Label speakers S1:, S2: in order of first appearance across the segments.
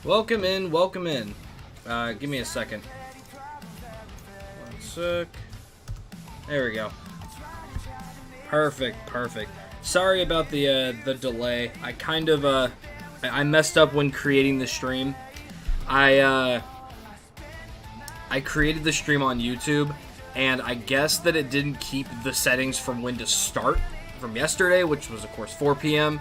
S1: Welcome in, welcome in. Give me a second. One sec. There we go. Perfect, perfect. Sorry about the delay. I kind of I messed up when creating the stream. I created the stream on YouTube, and I guess that it didn't keep the settings from when to start from yesterday, which was of course 4 p.m.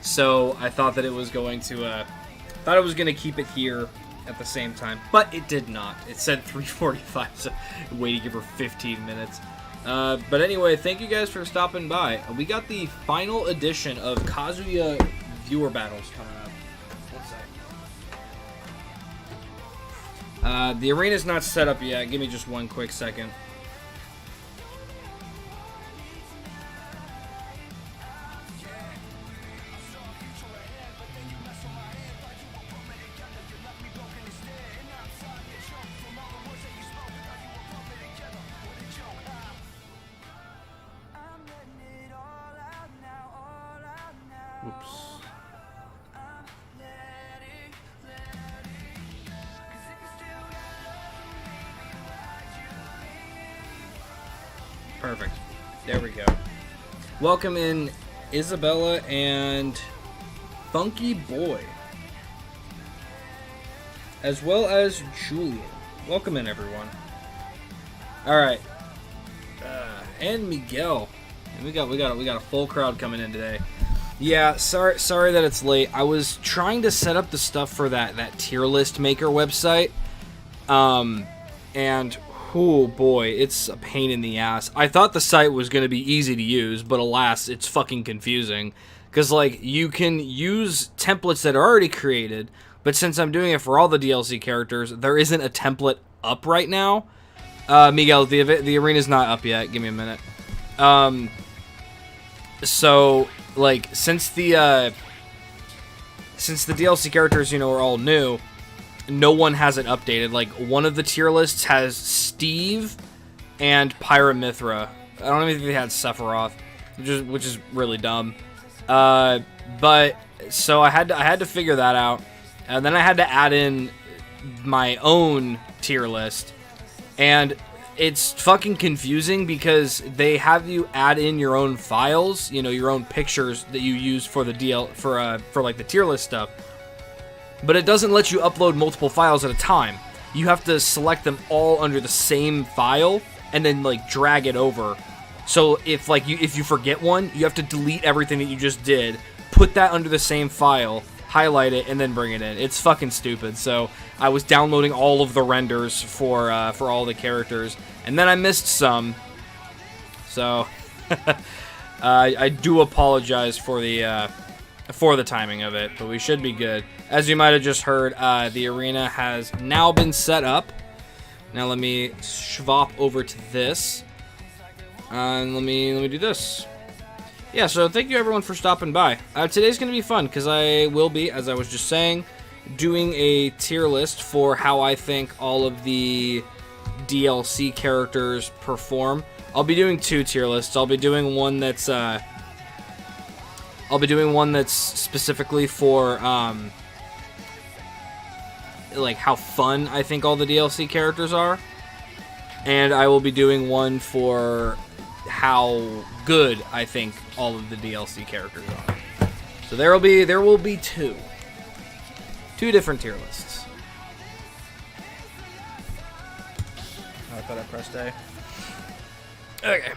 S1: So I thought that it was going to keep it here at the same time, but it did not. It said 3:45, so waiting here for 15 minutes. But anyway, thank you guys for stopping by. We got the final edition of Kazuya viewer battles coming up. One sec. The arena's not set up yet. Give me just one quick second. Oops. Perfect. There we go. Welcome in Isabella and Funky Boy, as well as Julian. Welcome in, everyone. All right, and Miguel. And we got a full crowd coming in today. Yeah, sorry that it's late. I was trying to set up the stuff for that tier list maker website, and oh boy, it's a pain in the ass. I thought the site was going to be easy to use, but alas, it's fucking confusing. Because, like, you can use templates that are already created, but since I'm doing it for all the DLC characters, there isn't a template up right now. Miguel, the arena's not up yet. Give me a minute. So, like, since the DLC characters, are all new, no one has it updated. Like, one of the tier lists has Steve and Pyramithra. I don't even think they had Sephiroth, which is really dumb. But so I had to figure that out, and then I had to add in my own tier list, and it's fucking confusing because they have you add in your own files, your own pictures that you use for the for like the tier list stuff. But it doesn't let you upload multiple files at a time. You have to select them all under the same file and then like drag it over. So if you forget one, you have to delete everything that you just did, put that under the same file, highlight it, and then bring it in. It's fucking stupid. So I was downloading all of the renders for all the characters, and then I missed some. So I do apologize for the timing of it, but we should be good. As you might have just heard, the arena has now been set up. Now let me swap over to this, and let me do this. Yeah, so thank you everyone for stopping by. Today's going to be fun because I will be, as I was just saying, doing a tier list for how I think all of the DLC characters perform. I'll be doing two tier lists. I'll be doing one that's specifically for like how fun I think all the DLC characters are, and I will be doing one for how good I think all of the DLC characters are. So there will be two different tier lists. Oh, I thought I pressed A. Okay.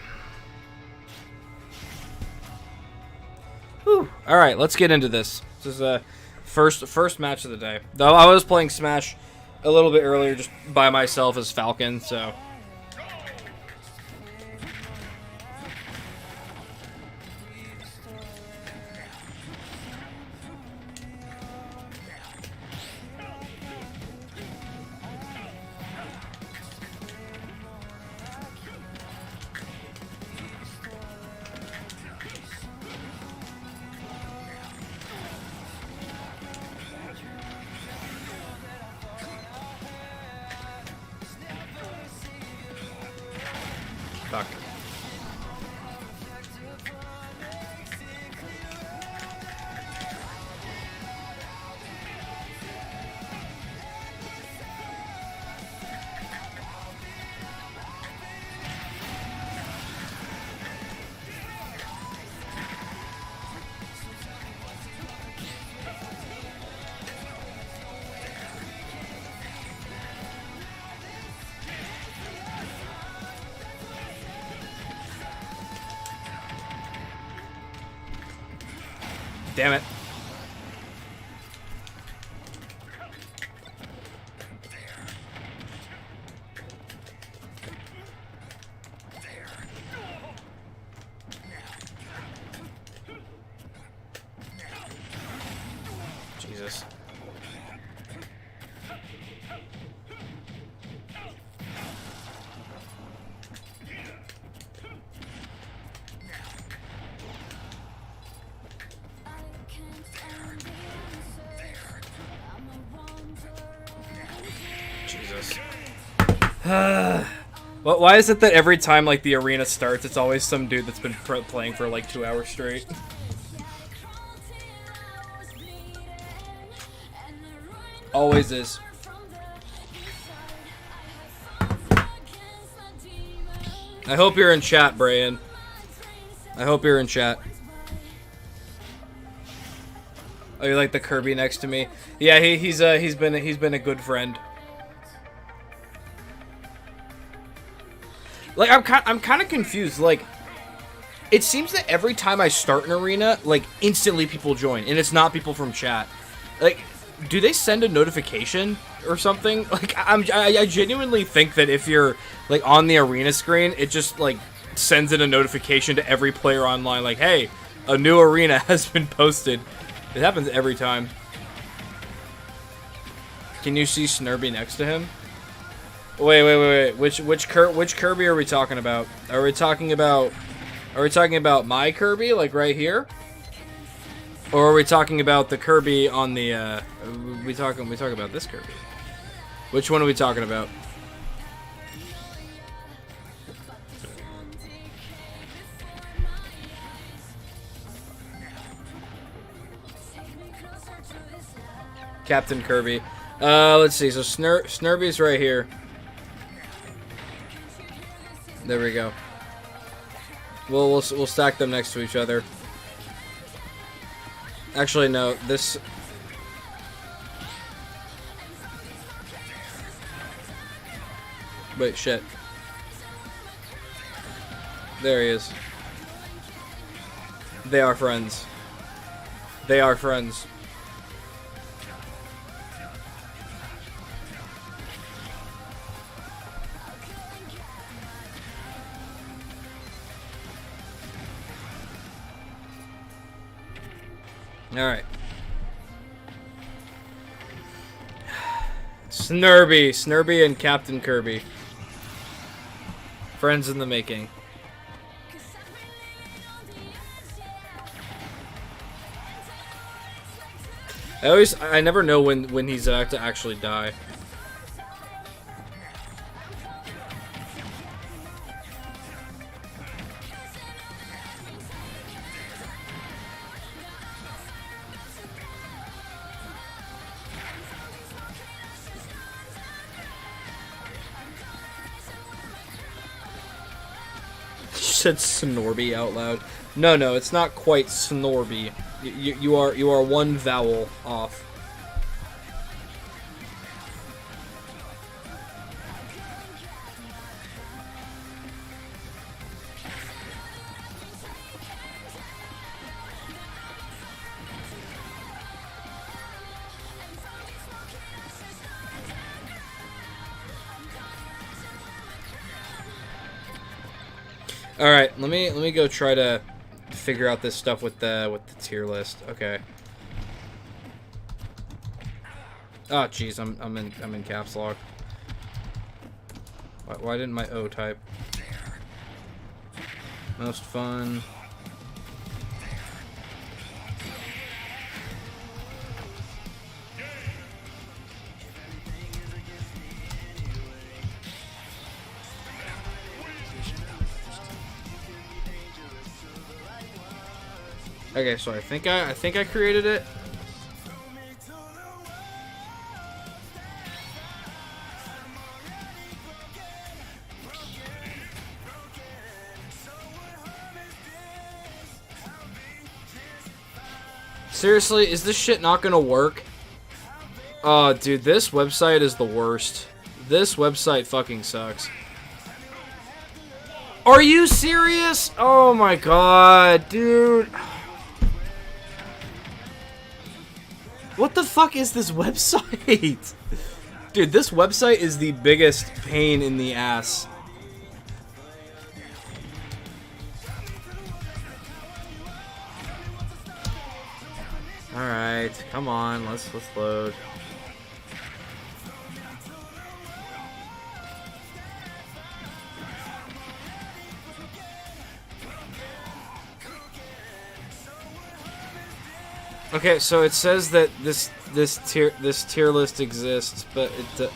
S1: Whew. All right, let's get into this. This is first match of the day. Though I was playing Smash a little bit earlier just by myself as Falcon, so. Fuck. Damn it. Jesus. Jesus. Well, why is it that every time like the arena starts, it's always some dude that's been playing for like 2 hours straight? Always is. I hope you're in chat, Brian. I hope you're in chat. Oh, you like the Kirby next to me? Yeah, he's been a good friend. Like I'm kind of confused. Like, it seems that every time I start an arena, like instantly people join, and it's not people from chat. Like, do they send a notification or something? Like, I genuinely think that if you're like on the arena screen, it just like sends in a notification to every player online, like, hey, a new arena has been posted. It happens every time. Can you see Snurby next to him? Wait. Which Kirby are we talking about? Are we talking about my Kirby, like right here? Or are we talking about the Kirby on the we talk about this Kirby? Which one are we talking about? Captain Kirby. Let's see. So Snurby's right here. There we go. We'll stack them next to each other. Actually, no. This. Wait, shit. There he is. They are friends. They are friends. Alright. Snurby and Captain Kirby. Friends in the making. I never know when he's about to actually die. Said Snorby out loud. No, it's not quite Snorby. You are one vowel off. All right, let me go try to figure out this stuff with the tier list. Okay. Oh, jeez, I'm in caps lock. Why didn't my O type? Most fun. Okay, so I think I created it. Seriously, is this shit not gonna work? Oh, dude, this website is the worst. This website fucking sucks. Are you serious? Oh my god, dude. What the fuck is this website? Dude, this website is the biggest pain in the ass. Alright, come on, let's load. Okay, so it says that this tier list exists, but it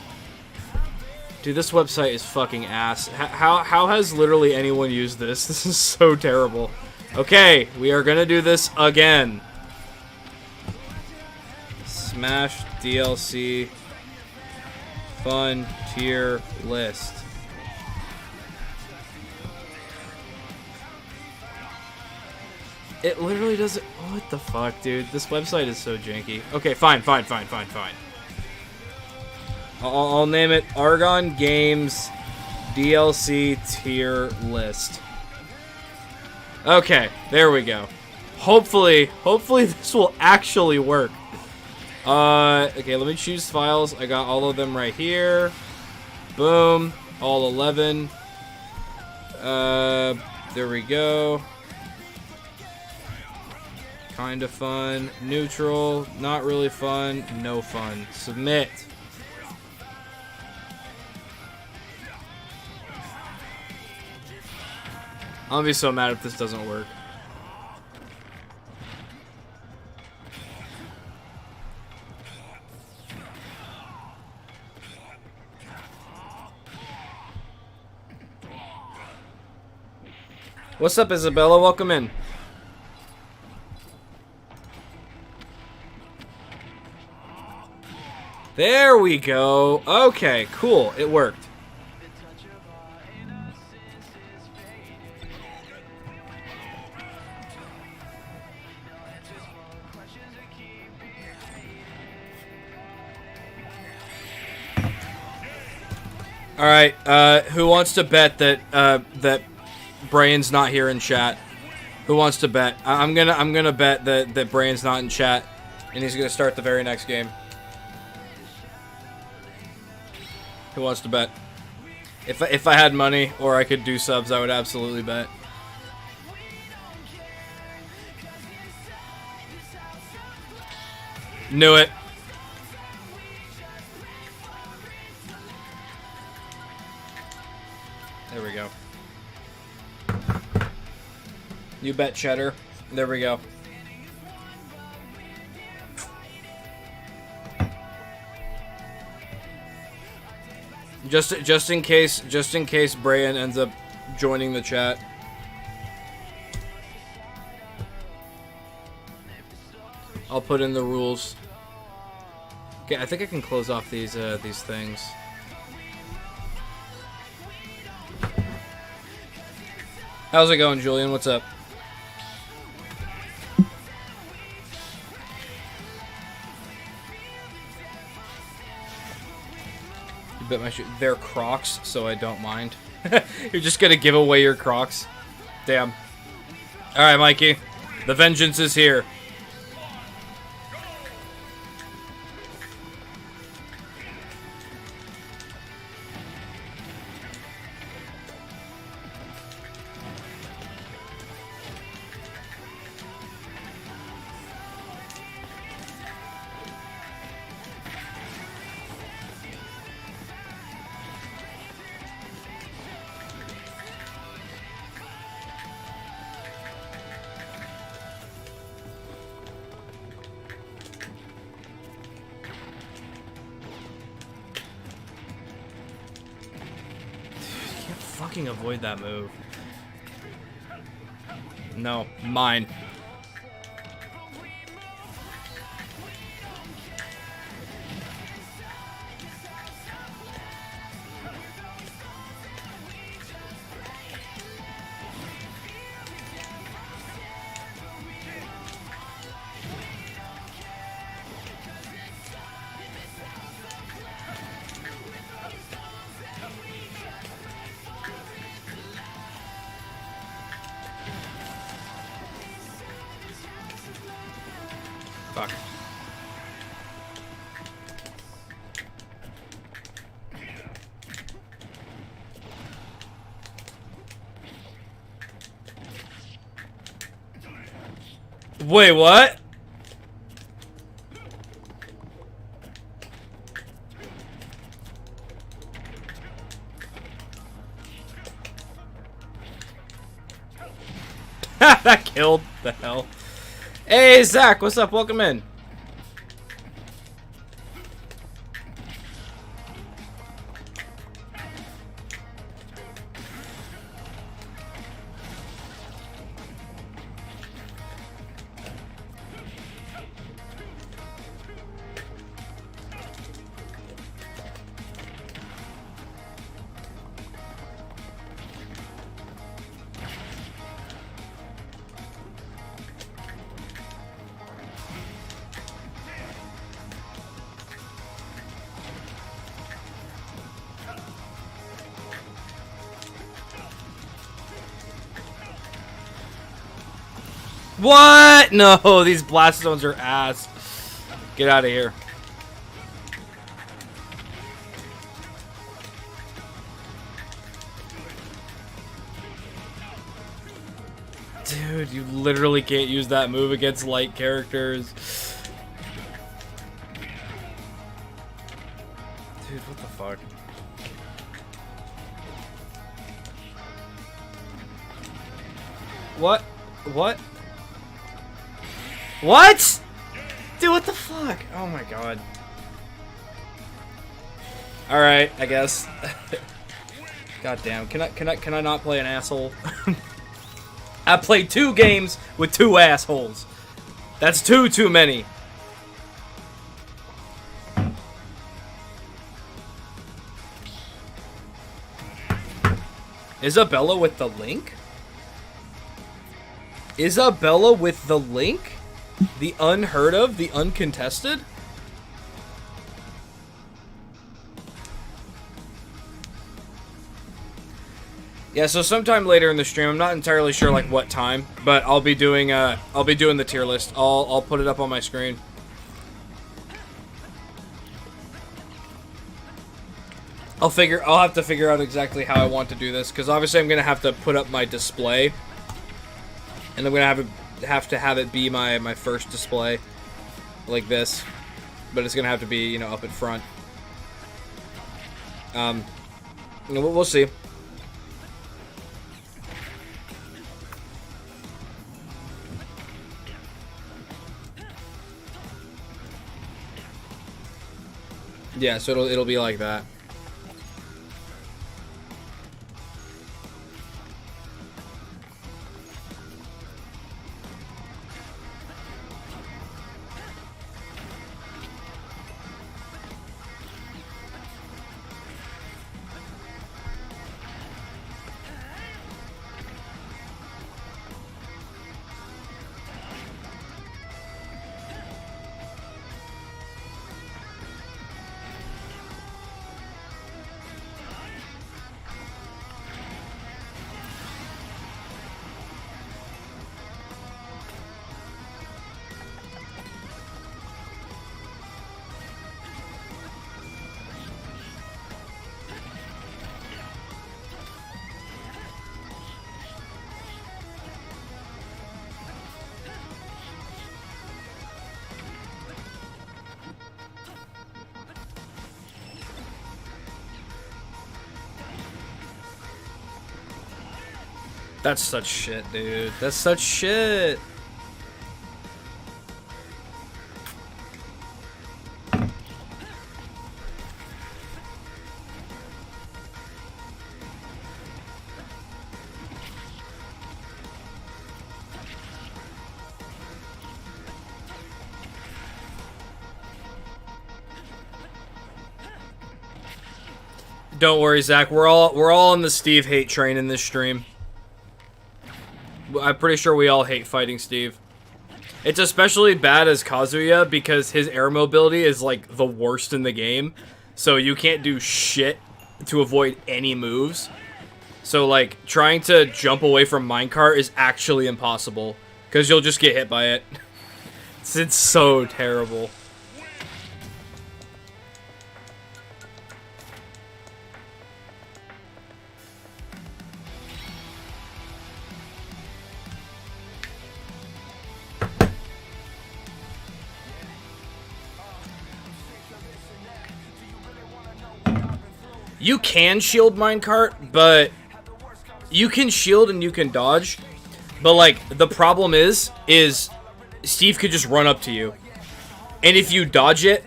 S1: dude, this website is fucking ass. How has literally anyone used this? This is so terrible. Okay, we are gonna do this again. Smash DLC fun tier list. It literally doesn't. What the fuck, dude? This website is so janky. Okay, fine. I'll name it Argon Games DLC tier list. Okay, there we go. Hopefully this will actually work. Okay, let me choose files. I got all of them right here. Boom. All 11. There we go. Kinda fun. Neutral. Not really fun. No fun. Submit. I'm gonna be so mad if this doesn't work. What's up, Isabella? Welcome in. There we go. Okay, cool. It worked. All right. Who wants to bet that that Brian's not here in chat? Who wants to bet? I'm gonna bet that Brian's not in chat, and he's gonna start the very next game. Who wants to bet? If I had money or I could do subs, I would absolutely bet. Knew it. There we go. You bet, Cheddar. There we go. Just in case Brian ends up joining the chat. I'll put in the rules. Okay, I think I can close off these things. How's it going, Julian? What's up? You bet my shoe. They're Crocs, so I don't mind. You're just gonna give away your Crocs? Damn. Alright, Mikey. The vengeance is here. Avoid that move. No, mine. Fuck. Wait, what? That killed the hell. Hey, Zach, what's up? Welcome in. What? No, these blast zones are ass. Get out of here. Dude, you literally can't use that move against light characters. Dude, what the fuck? What? What? What? Dude, what the fuck? Oh my god. Alright, I guess. God damn. Can I not play an asshole? I played 2 games with 2 assholes. That's too many. Isabella with the link? Isabella with the link? The unheard of? The uncontested? Yeah, so sometime later in the stream, I'm not entirely sure like what time, but I'll be doing the tier list. I'll put it up on my screen. I'll have to figure out exactly how I want to do this, because obviously I'm gonna have to put up my display, and I'm gonna have to have it be my first display, like this, but it's gonna have to be, you know, up in front. We'll see. Yeah, so it'll be like that. That's such shit, dude. That's such shit. Don't worry, Zach. We're all on the Steve hate train in this stream. I'm pretty sure we all hate fighting Steve. It's especially bad as Kazuya because his air mobility is like the worst in the game. So you can't do shit to avoid any moves. So like trying to jump away from minecart is actually impossible because you'll just get hit by it. It's so terrible. You can shield minecart, but you can shield and you can dodge. But, like, the problem is Steve could just run up to you. And if you dodge it,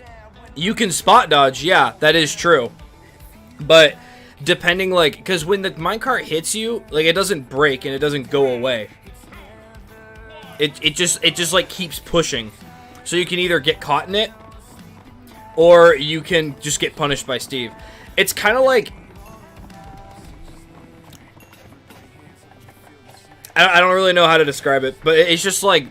S1: you can spot dodge. Yeah, that is true. But depending, like, because when the minecart hits you, like, it doesn't break and it doesn't go away. It just like keeps pushing. So you can either get caught in it, or you can just get punished by Steve. It's kind of like, I don't really know how to describe it, but it's just like,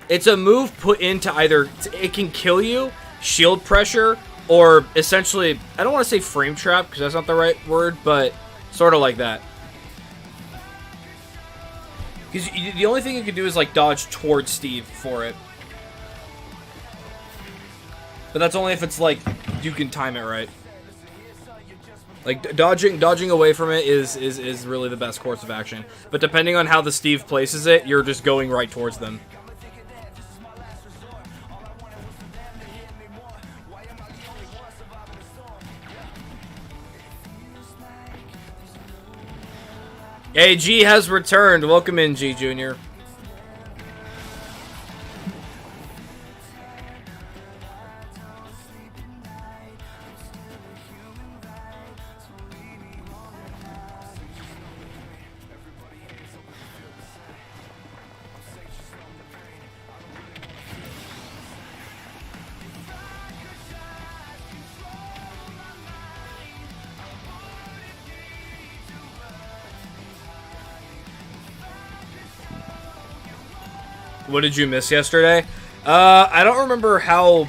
S1: it's a move put into either, it can kill you, shield pressure, or essentially, I don't want to say frame trap, because that's not the right word, but sort of like that. Because the only thing you can do is, like, dodge towards Steve for it. But that's only if it's, like, you can time it right. Like, dodging away from it is really the best course of action. But depending on how the Steve places it, you're just going right towards them. Hey, G has returned. Welcome in, G Jr. What did you miss yesterday? I don't remember how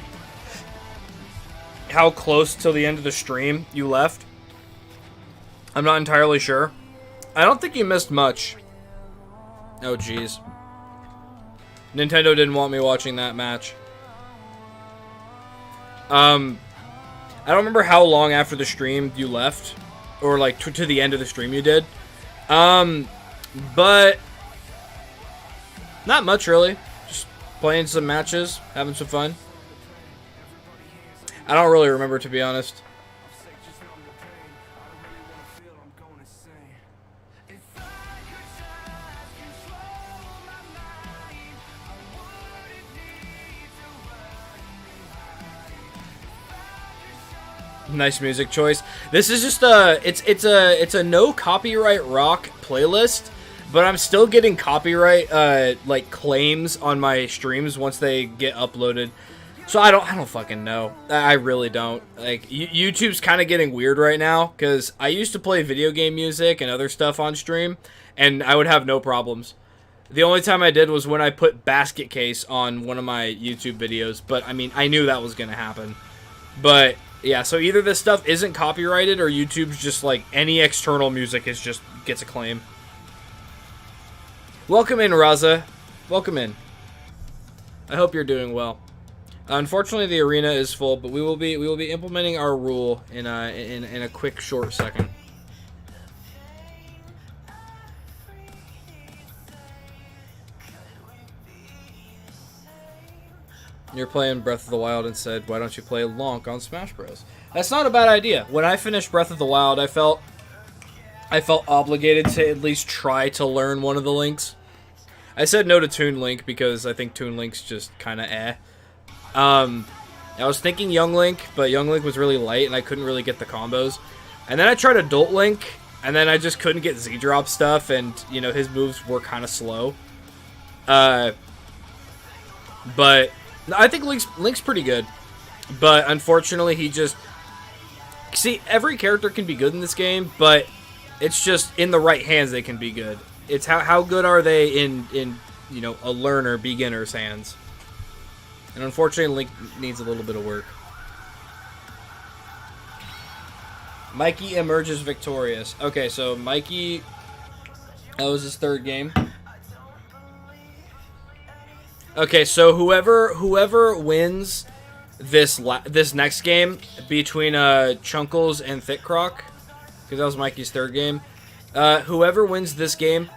S1: close till the end of the stream you left. I'm not entirely sure. I don't think you missed much. Oh, jeez. Nintendo didn't want me watching that match. I don't remember how long after the stream you left. Or, like, to the end of the stream you did. But not much, really. Just playing some matches, having some fun. I don't really remember, to be honest. Nice music choice. This is just it's a no copyright rock playlist. But I'm still getting copyright, like, claims on my streams once they get uploaded. So I don't fucking know. I really don't. Like, YouTube's kind of getting weird right now, because I used to play video game music and other stuff on stream, and I would have no problems. The only time I did was when I put Basket Case on one of my YouTube videos, but, I mean, I knew that was going to happen. But, yeah, so either this stuff isn't copyrighted, or YouTube's just, like, any external music is just gets a claim. Welcome in, Raza. Welcome in. I hope you're doing well. Unfortunately, the arena is full, but we will be implementing our rule in a quick, short second. You're playing Breath of the Wild and said, "Why don't you play Lonk on Smash Bros?" That's not a bad idea. When I finished Breath of the Wild, I felt obligated to at least try to learn one of the links. I said no to Toon Link because I think Toon Link's just kind of eh. I was thinking Young Link, but Young Link was really light and I couldn't really get the combos. And then I tried Adult Link, and then I just couldn't get Z-Drop stuff, and, you know, his moves were kind of slow. But I think Link's pretty good. But unfortunately, he just... See, every character can be good in this game, but it's just in the right hands they can be good. It's how good are they in you know, a learner, beginner's hands. And unfortunately, Link needs a little bit of work. Mikey emerges victorious. Okay, so Mikey, that was his third game. Okay, so whoever wins this next game between Chunkles and Thick Croc, because that was Mikey's third game. Whoever wins this game,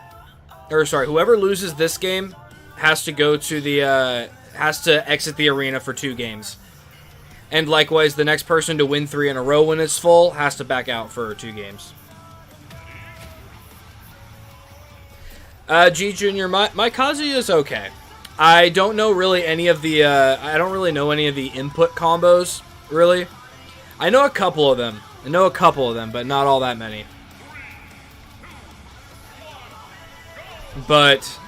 S1: or sorry, whoever loses this game has to go to the has to exit the arena for 2 games. And likewise, the next person to win 3 in a row when it's full has to back out for 2 games. G Junior, my Kazuya is okay. I don't know really any of the I don't really know any of the input combos, really. I know a couple of them. But not all that many. But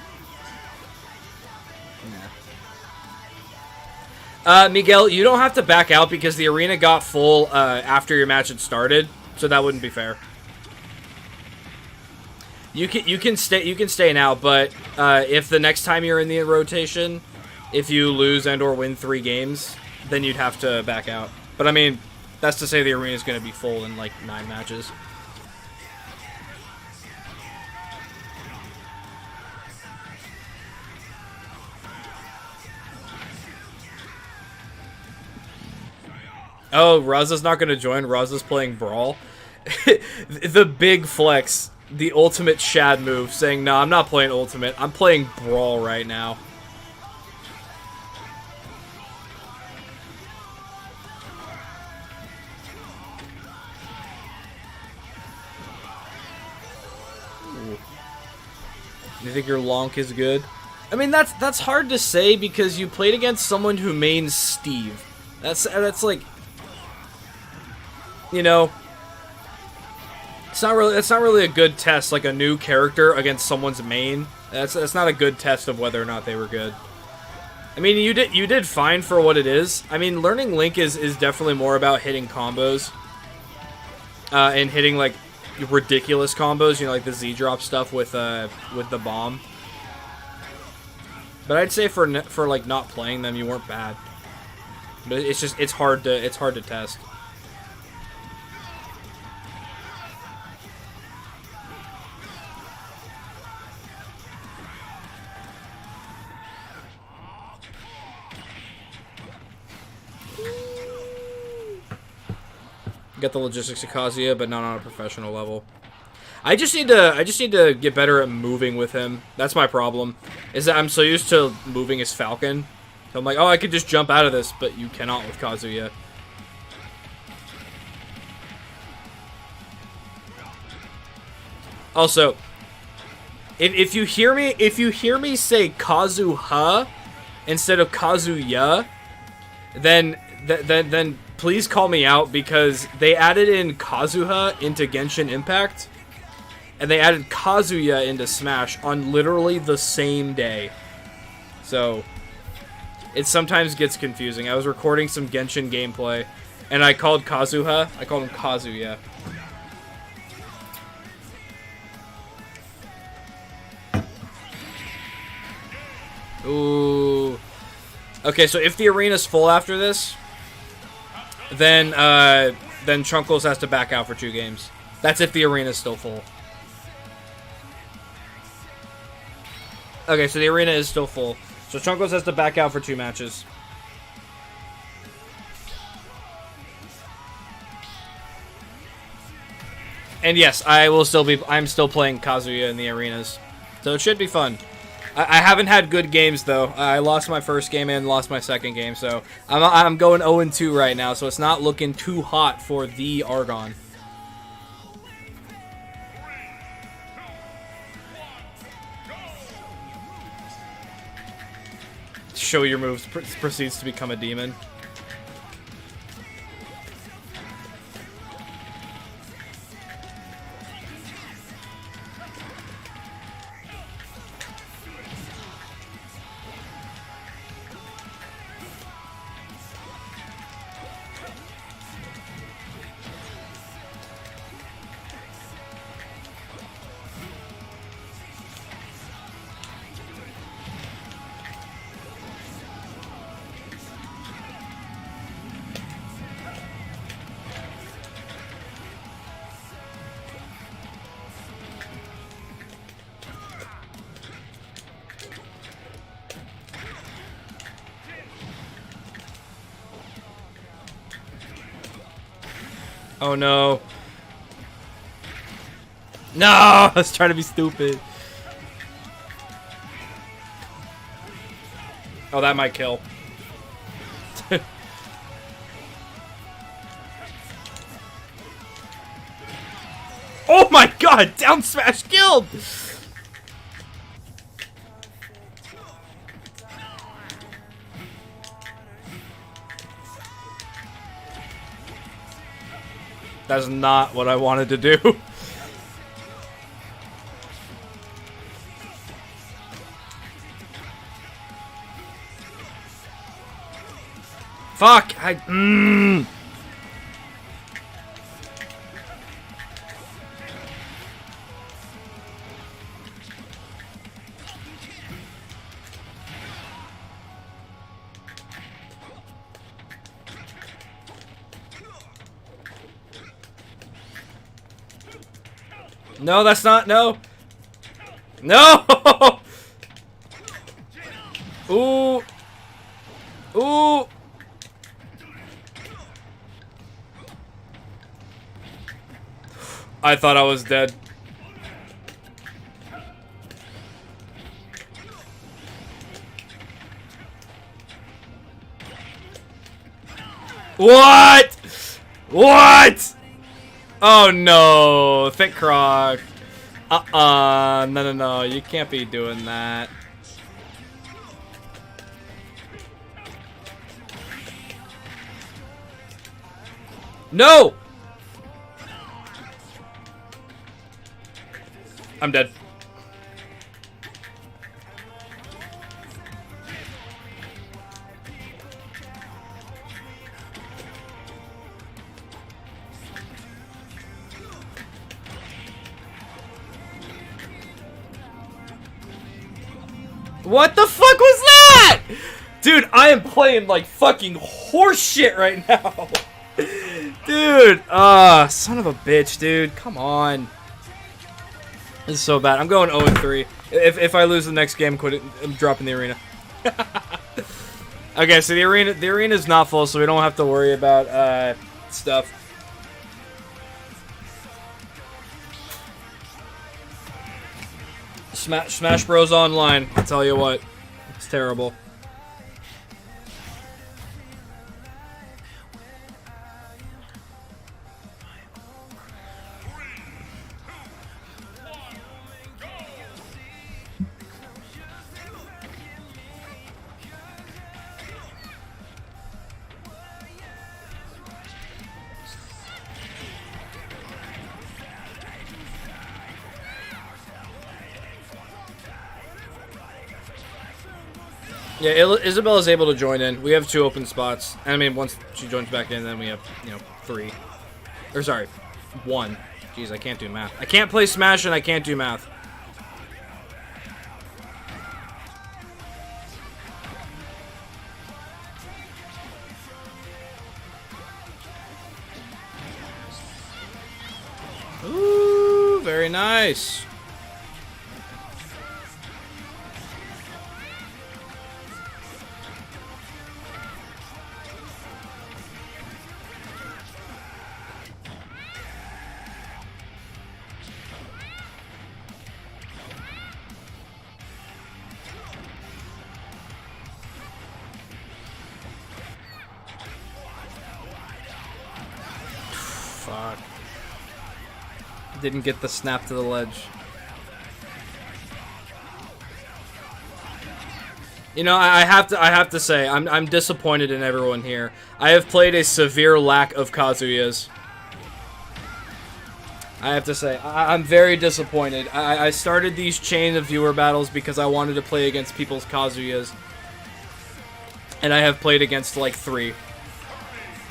S1: Miguel, you don't have to back out because the arena got full after your match had started, so that wouldn't be fair. You can stay now, but if the next time you're in the rotation, if you lose and or win 3 games, then you'd have to back out. But I mean, that's to say the arena is going to be full in like 9 matches. Oh, Raza's not going to join. Raza's playing Brawl. The big flex. The ultimate Shad move. Saying, no, I'm not playing Ultimate. I'm playing Brawl right now. Ooh. You think your Lonk is good? I mean, that's hard to say because you played against someone who mains Steve. That's like... You know, it's not really a good test, like a new character against someone's main. That's not a good test of whether or not they were good. I mean, you did fine for what it is. I mean, learning Link is definitely more about hitting combos, and hitting like ridiculous combos. You know, like the Z drop stuff with the bomb. But I'd say for like not playing them, you weren't bad. But it's hard to test. Get the logistics of Kazuya, but not on a professional level. I just need to get better at moving with him. That's my problem. Is that I'm so used to moving as Falcon. So I'm like, oh, I could just jump out of this, but you cannot with Kazuya. Also, if you hear me say Kazuha instead of Kazuya, then please call me out because they added in Kazuha into Genshin Impact and they added Kazuya into Smash on literally the same day. So it sometimes gets confusing. I was recording some Genshin gameplay and I called Kazuha. I called him Kazuya. Ooh. Okay, so if the arena's full after this, then Chunkles has to back out for 2 games. That's if the arena's still full. Okay, so the arena is still full. So Chunkles has to back out for 2 matches. And yes, I'm still playing Kazuya in the arenas. So it should be fun. I haven't had good games though. I lost my first game and lost my second game, so I'm going 0-2 right now. So it's not looking too hot for the Argon. Show your moves proceeds to become a demon. Oh no. No! I was trying to be stupid. Oh, that might kill. Oh my god! Down smash killed! That's not what I wanted to do. Fuck! No, that's not. No. No! Ooh. Ooh. I thought I was dead. What? What? Oh no, Thick Croc. No, you can't be doing that. No! I'm dead. What the fuck was that? Dude, I am playing like fucking horse shit right now. Dude, son of a bitch, dude. Come on. This is so bad. I'm going 0-3. If I lose the next game, I'm dropping the arena. Okay, so the arena's not full, so we don't have to worry about stuff. Smash Bros Online. I'll tell you what, it's terrible. Yeah, Isabella's able to join in. We have 2 open spots. I mean, once she joins back in, then we have, 3. Or, sorry, 1. Jeez, I can't do math. I can't play Smash and I can't do math. Ooh, very nice. Fuck. Didn't get the snap to the ledge. You know, I have to say, I'm disappointed in everyone here. I have played a severe lack of Kazuyas. I have to say, I'm very disappointed. I started these chain of viewer battles because I wanted to play against people's Kazuyas. And I have played against like 3.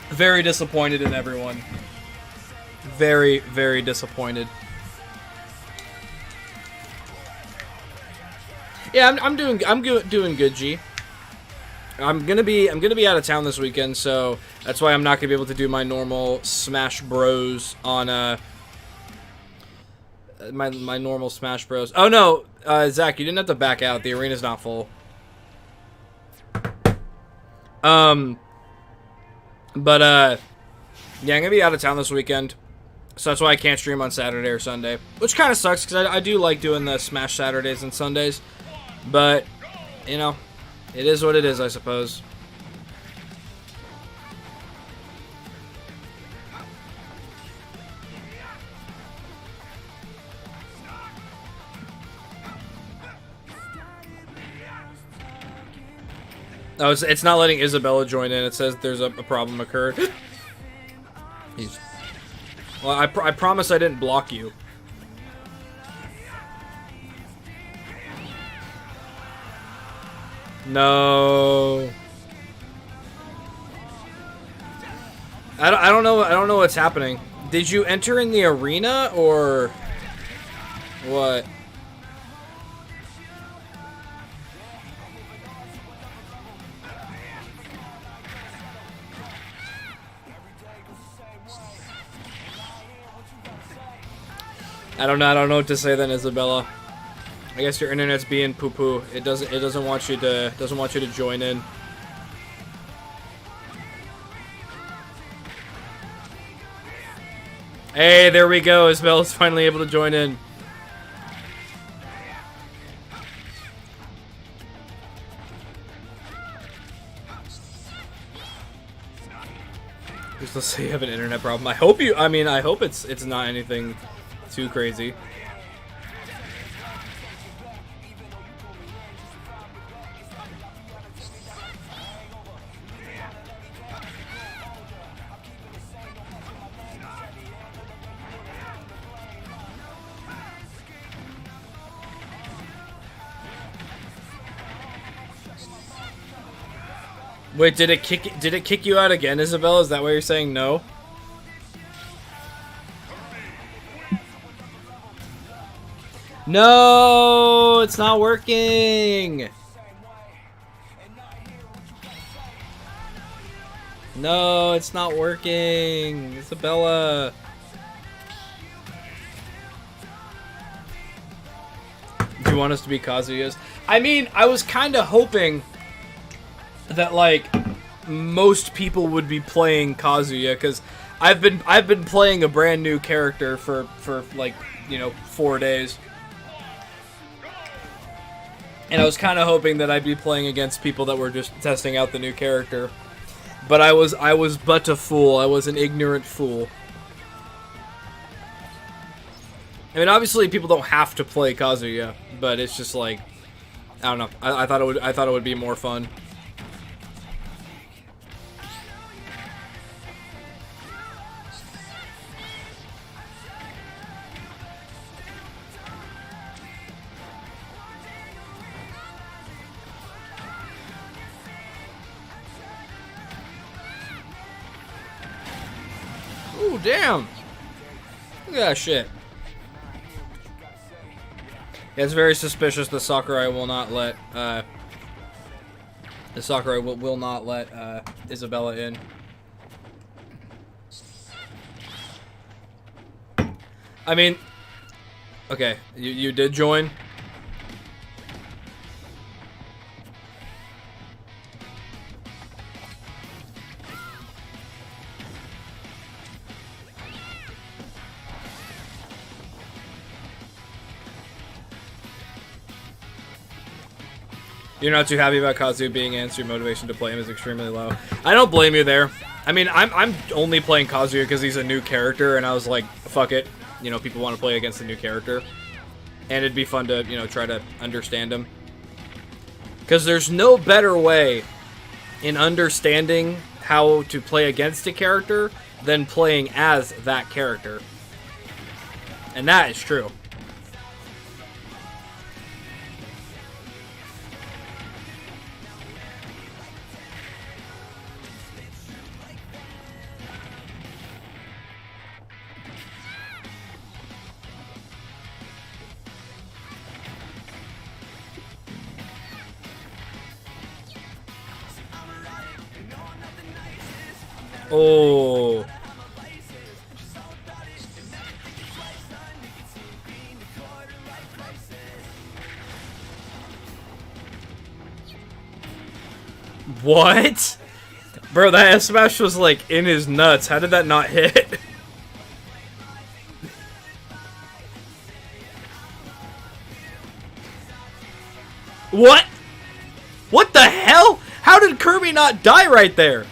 S1: Very disappointed in everyone. Very, very disappointed. Yeah, I'm doing good, G. I'm gonna be out of town this weekend, so that's why I'm not gonna be able to do my normal Smash Bros on my normal Smash Bros. Oh no, Zach, you didn't have to back out. The arena's not full. But yeah, I'm gonna be out of town this weekend. So that's why I can't stream on Saturday or Sunday. Which kind of sucks, because I do like doing the Smash Saturdays and Sundays. But, you know, it is what it is, I suppose. Oh, it's not letting Isabella join in. It says there's a problem occurred. Jeez. Well, I promise I didn't block you. No. I don't know what's happening. Did you enter in the arena or what? I don't know what to say then, Isabella. I guess your internet's being poo-poo. It doesn't want you to join in. Hey, there we go. Isabella's finally able to join in. Just let's say you have an internet problem. I hope it's not anything too crazy. Wait, did it kick you out again, Isabella? Is that why you're saying no? No, it's not working. No, it's not working. Isabella. Do you want us to be Kazuya's? I mean, I was kind of hoping that like most people would be playing Kazuya, because I've been playing a brand new character for like, you know, 4 days. And I was kind of hoping that I'd be playing against people that were just testing out the new character. But I was but a fool. I was an ignorant fool. I mean, obviously people don't have to play Kazuya, but it's just like, I don't know. I thought it would be more fun. Ooh, damn! Look at that shit. Yeah, it's very suspicious that Sakurai will not let will not let Isabella in. I mean, okay, you did join. You're not too happy about Kazuya being answered. Your motivation to play him is extremely low. I don't blame you there. I mean, I'm only playing Kazuya because he's a new character, and I was like, fuck it. You know, people want to play against a new character. And it'd be fun to, you know, try to understand him. Because there's no better way in understanding how to play against a character than playing as that character. And that is true. Oh. What? Bro, that S smash was like in his nuts. How did that not hit? What? What the hell? How did Kirby not die right there?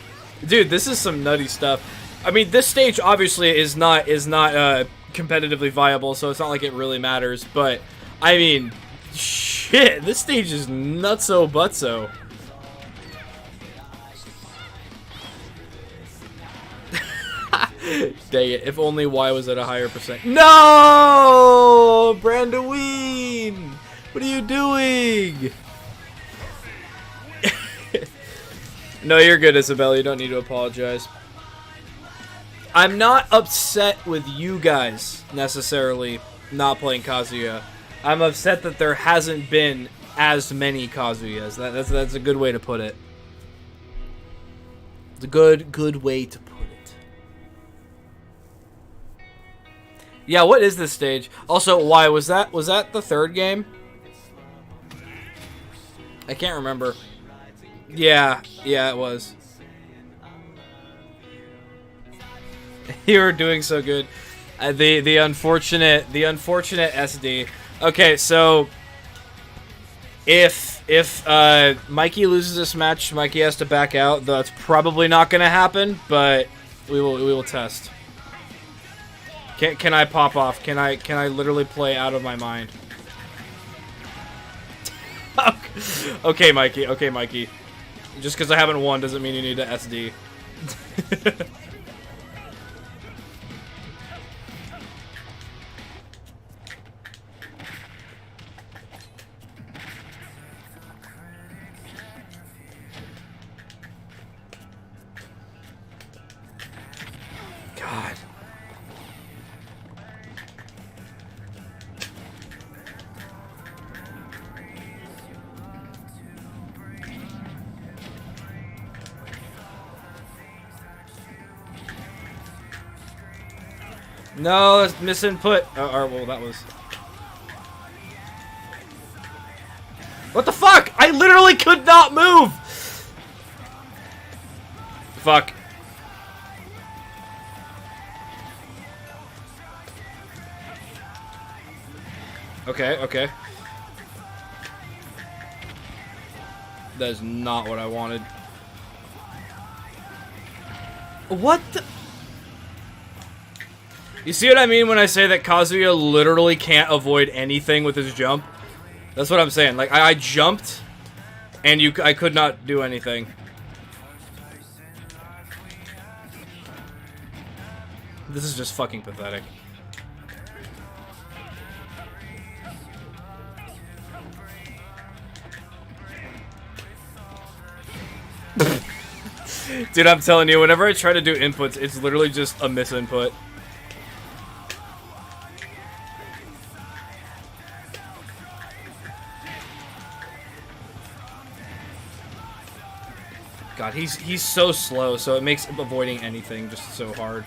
S1: Dude, this is some nutty stuff. I mean, this stage obviously is not competitively viable, so it's not like it really matters. But I mean, shit, this stage is nutso butso. Dang it, if only Y was at a higher percent. No! Brandoween! What are you doing? No, you're good, Isabella. You don't need to apologize. I'm not upset with you guys, necessarily, not playing Kazuya. I'm upset that there hasn't been as many Kazuyas. That's a good way to put it. It's a good way to put it. Yeah, what is this stage? Also, why was that the third game? I can't remember. Yeah, it was. You were doing so good. The unfortunate SD. Okay, so if Mikey loses this match, Mikey has to back out. That's probably not going to happen, but we will test. Can I pop off? Can I literally play out of my mind? Okay, Mikey. Okay, Mikey. Just because I haven't won doesn't mean you need to SD. God. No, that's misinput. Well, that was... What the fuck? I literally could not move! Fuck. Okay. That is not what I wanted. What the... You see what I mean when I say that Kazuya literally can't avoid anything with his jump? That's what I'm saying. Like, I jumped, and I could not do anything. This is just fucking pathetic. Dude, I'm telling you, whenever I try to do inputs, it's literally just a misinput. God, he's so slow, so it makes avoiding anything just so hard.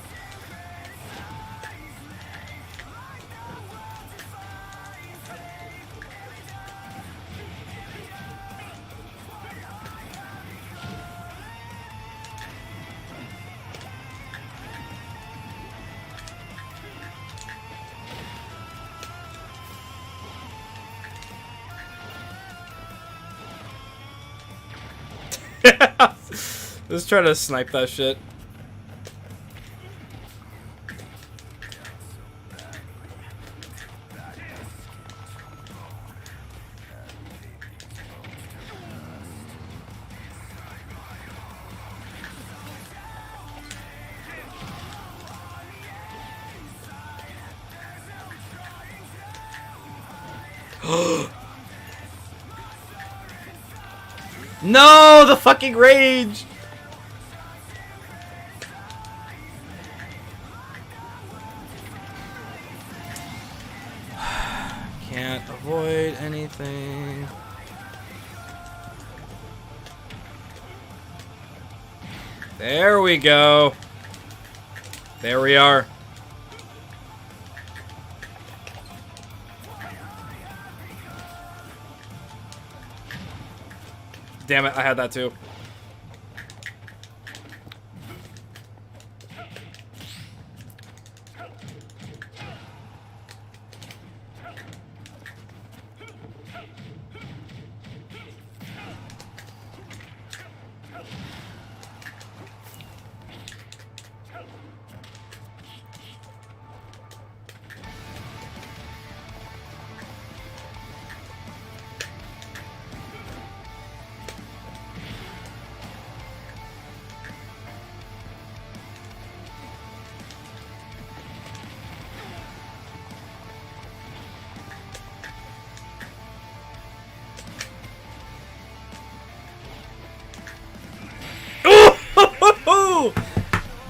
S1: Let's try to snipe that shit. No, the fucking rage! Can't avoid anything. There we go. There we are. Damn it, I had that too.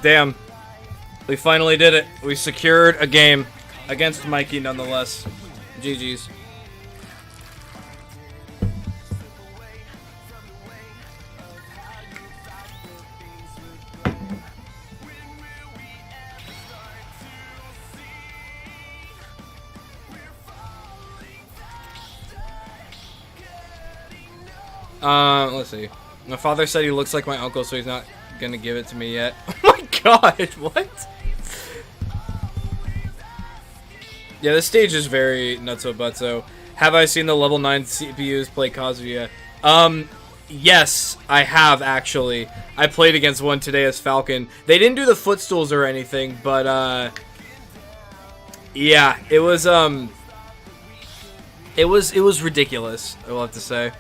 S1: Damn. We finally did it. We secured a game against Mikey nonetheless. GG's. Let's see. My father said he looks like my uncle, so he's not gonna give it to me yet. Oh my god, what? Yeah, this stage is very nutso-butso. Have I seen the level 9 CPUs play Kazuya? Yes, I have, actually. I played against one today as Falcon. They didn't do the footstools or anything, but, yeah, it was ridiculous, I will have to say.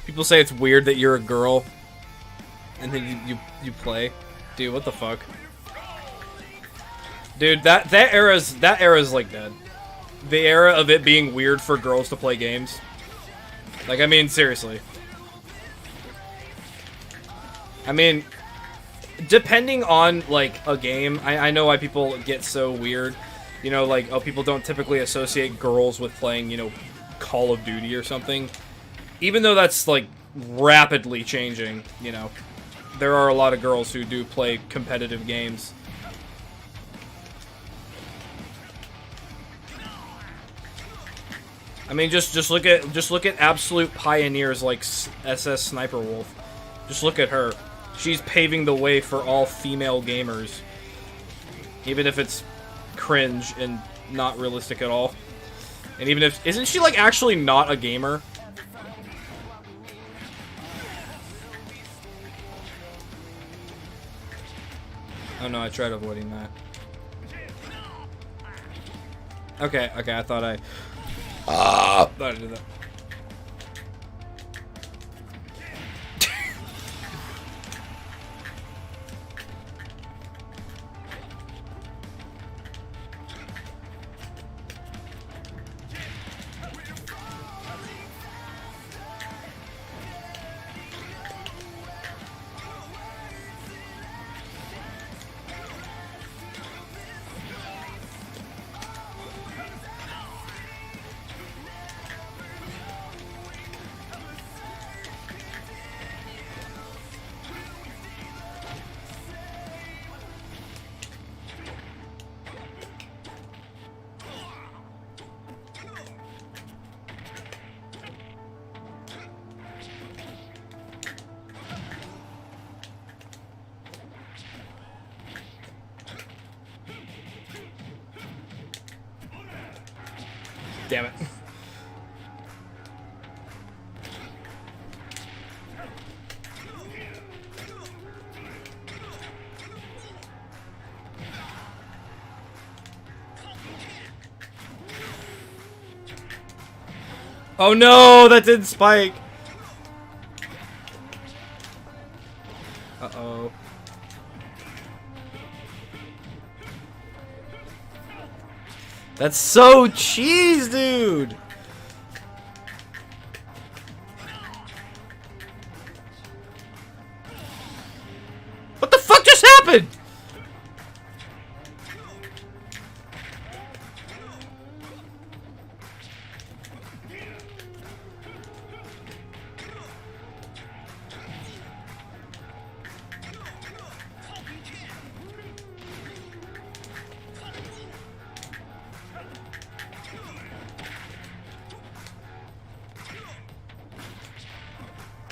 S1: People say it's weird that you're a girl and then you play. Dude, what the fuck? Dude, that era's like dead. The era of it being weird for girls to play games. Like, I mean, seriously. I mean, depending on, like, a game, I know why people get so weird. You know, like, oh, people don't typically associate girls with playing, you know, Call of Duty or something. Even though that's, like, rapidly changing, you know. There are a lot of girls who do play competitive games. I mean, just look at absolute pioneers like SS Sniper Wolf. Just look at her. She's paving the way for all female gamers. Even if it's cringe and not realistic at all. And even if... Isn't she, like, actually not a gamer? Oh no, I tried avoiding that. Okay, I thought I... thought I did that. Damn it. Oh no, that didn't spike. Uh-oh. That's so cheese, dude! What the fuck just happened?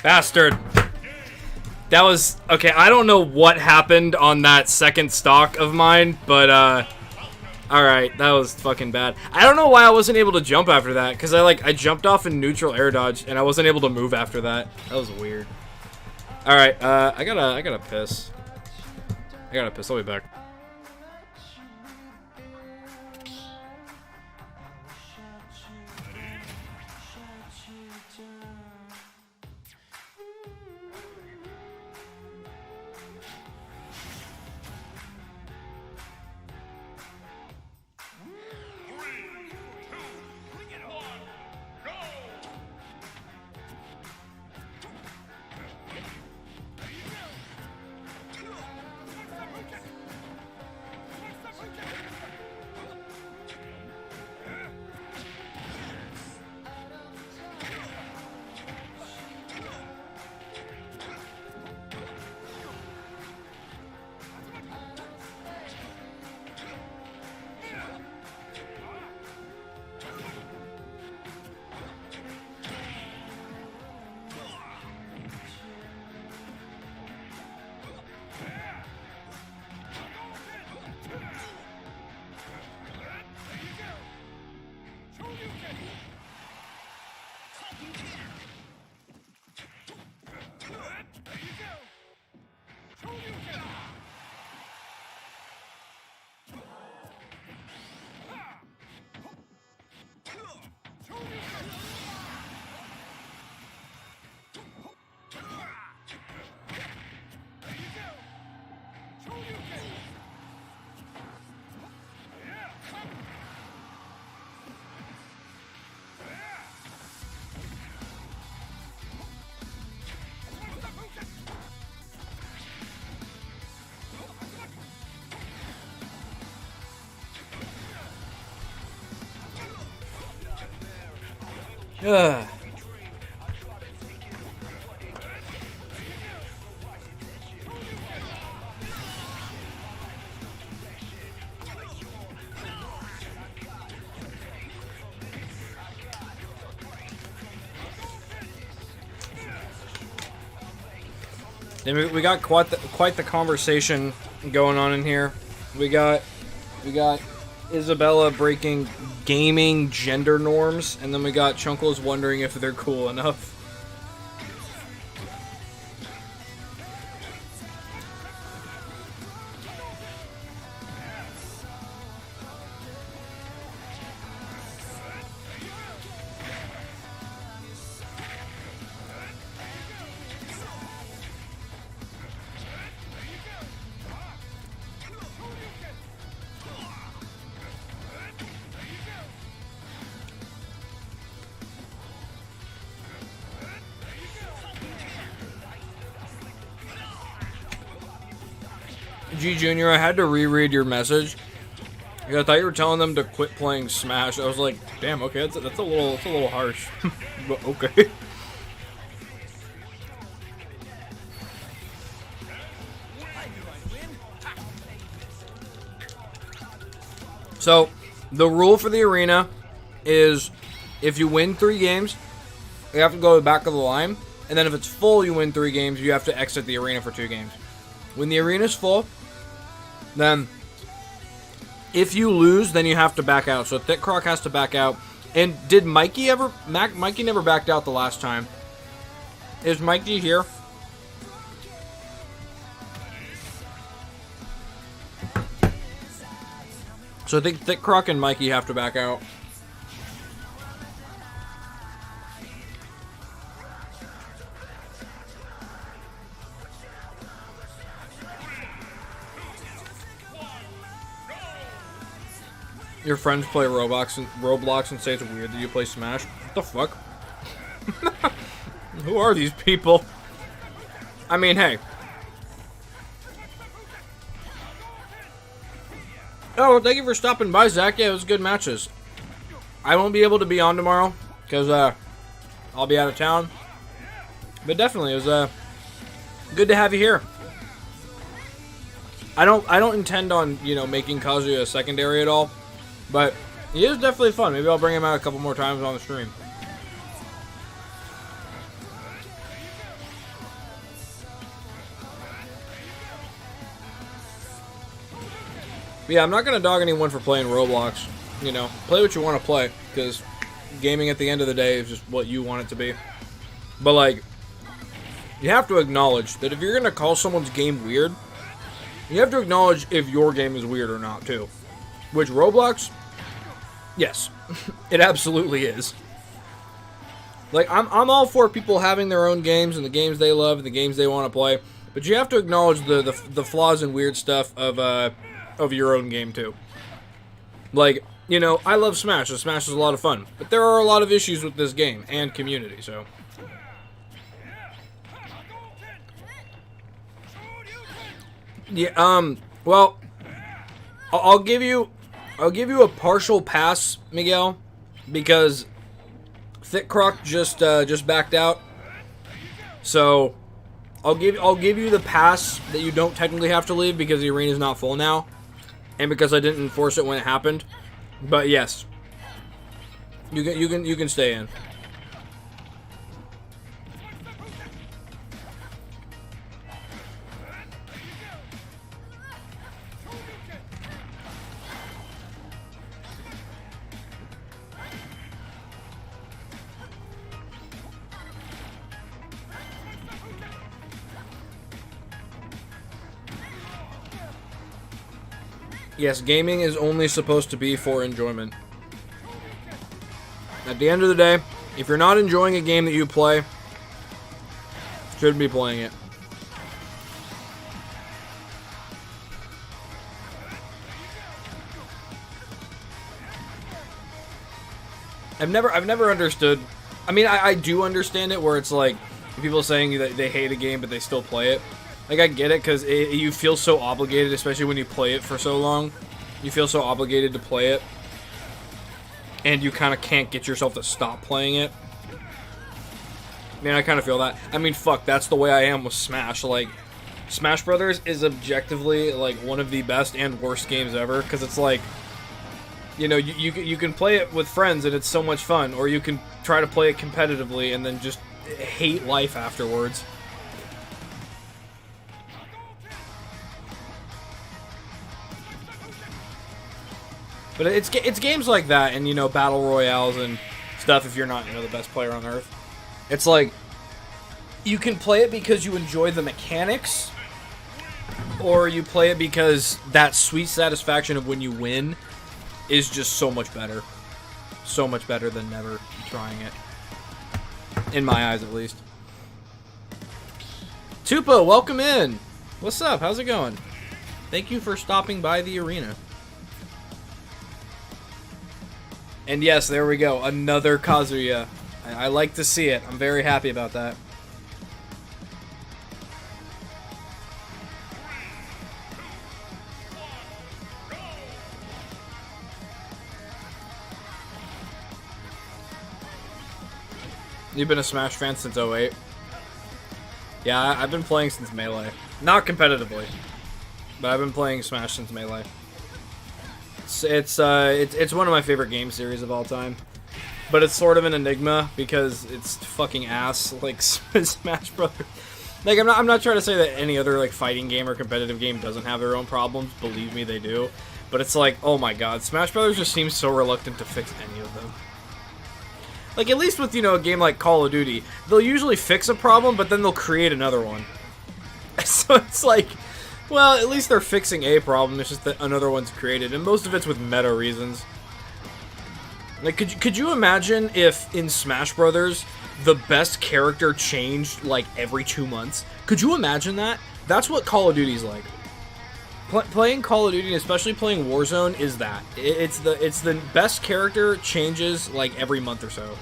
S1: Bastard. That was... Okay, I don't know what happened on that second stock of mine, but, alright, that was fucking bad. I don't know why I wasn't able to jump after that, because I jumped off in neutral air dodge, and I wasn't able to move after that. That was weird. Alright, I gotta piss. I'll be back. Ugh. And we got quite the conversation going on in here. We got Isabella breaking gaming gender norms, and then we got Chunkles wondering if they're cool enough. G Junior, I had to reread your message. I thought you were telling them to quit playing Smash. I was like, damn, okay, that's a little harsh. But okay. So, the rule for the arena is if you win 3 games, you have to go to the back of the line. And then if it's full, you win 3 games, you have to exit the arena for 2 games. When the arena's full, then if you lose, then you have to back out. So Thick Croc has to back out. And did Mikey ever... Mikey never backed out the last time. Is Mikey here? So I think Thick Croc and Mikey have to back out. Your friends play Roblox and say it's weird that you play Smash? What the fuck? Who are these people? I mean, hey. Oh, well, thank you for stopping by, Zach. Yeah, it was good matches. I won't be able to be on tomorrow because I'll be out of town. But definitely, it was good to have you here. I don't intend on, making Kazuya a secondary at all. But he is definitely fun. Maybe I'll bring him out a couple more times on the stream. But yeah, I'm not going to dog anyone for playing Roblox. Play what you want to play. Because gaming at the end of the day is just what you want it to be. But, like, you have to acknowledge that if you're going to call someone's game weird, you have to acknowledge if your game is weird or not, too. Which, Roblox, yes, it absolutely is. Like, I'm all for people having their own games and the games they love and the games they want to play, but you have to acknowledge the flaws and weird stuff of your own game, too. Like, I love Smash, and Smash is a lot of fun, but there are a lot of issues with this game and community, so... Yeah, well, I'll give you a partial pass, Miguel, because Thick Croc just backed out. So I'll give you the pass that you don't technically have to leave because the arena's not full now, and because I didn't enforce it when it happened. But yes, you can stay in. Yes, gaming is only supposed to be for enjoyment. At the end of the day, if you're not enjoying a game that you play, you shouldn't be playing it. I've never understood. I mean, I do understand it where it's like people saying that they hate a game but they still play it. Like, I get it because you feel so obligated, especially when you play it for so long. You feel so obligated to play it, and you kind of can't get yourself to stop playing it. Man, I kind of feel that. I mean, fuck, that's the way I am with Smash. Like, Smash Brothers is objectively like one of the best and worst games ever because it's like, you know, you can play it with friends and it's so much fun, or you can try to play it competitively and then just hate life afterwards. But it's games like that, and, you know, battle royales and stuff. If you're not, you know, the best player on earth, it's like you can play it because you enjoy the mechanics, or you play it because that sweet satisfaction of when you win is just so much better than never trying it. In my eyes, at least. Tupo, welcome in. What's up? How's it going? Thank you for stopping by the arena. And yes, there we go. Another Kazuya. I like to see it. I'm very happy about that. You've been a Smash fan since 08? Yeah, I've been playing since Melee. Not competitively, but I've been playing Smash since Melee. It's one of my favorite game series of all time, but it's sort of an enigma because it's fucking ass like Smash Brothers. Like, I'm not trying to say that any other like fighting game or competitive game doesn't have their own problems. Believe me, they do. But it's like, oh my god, Smash Brothers just seems so reluctant to fix any of them. Like, at least with, you know, a game like Call of Duty, they'll usually fix a problem, but then they'll create another one. So it's like, well, at least they're fixing a problem, it's just that another one's created, and most of it's with meta reasons. Like, could you imagine if, in Smash Brothers, the best character changed, like, every 2 months? Could you imagine that? That's what Call of Duty's like. Playing Call of Duty, especially playing Warzone, is that. It's the best character changes, like, every month or so.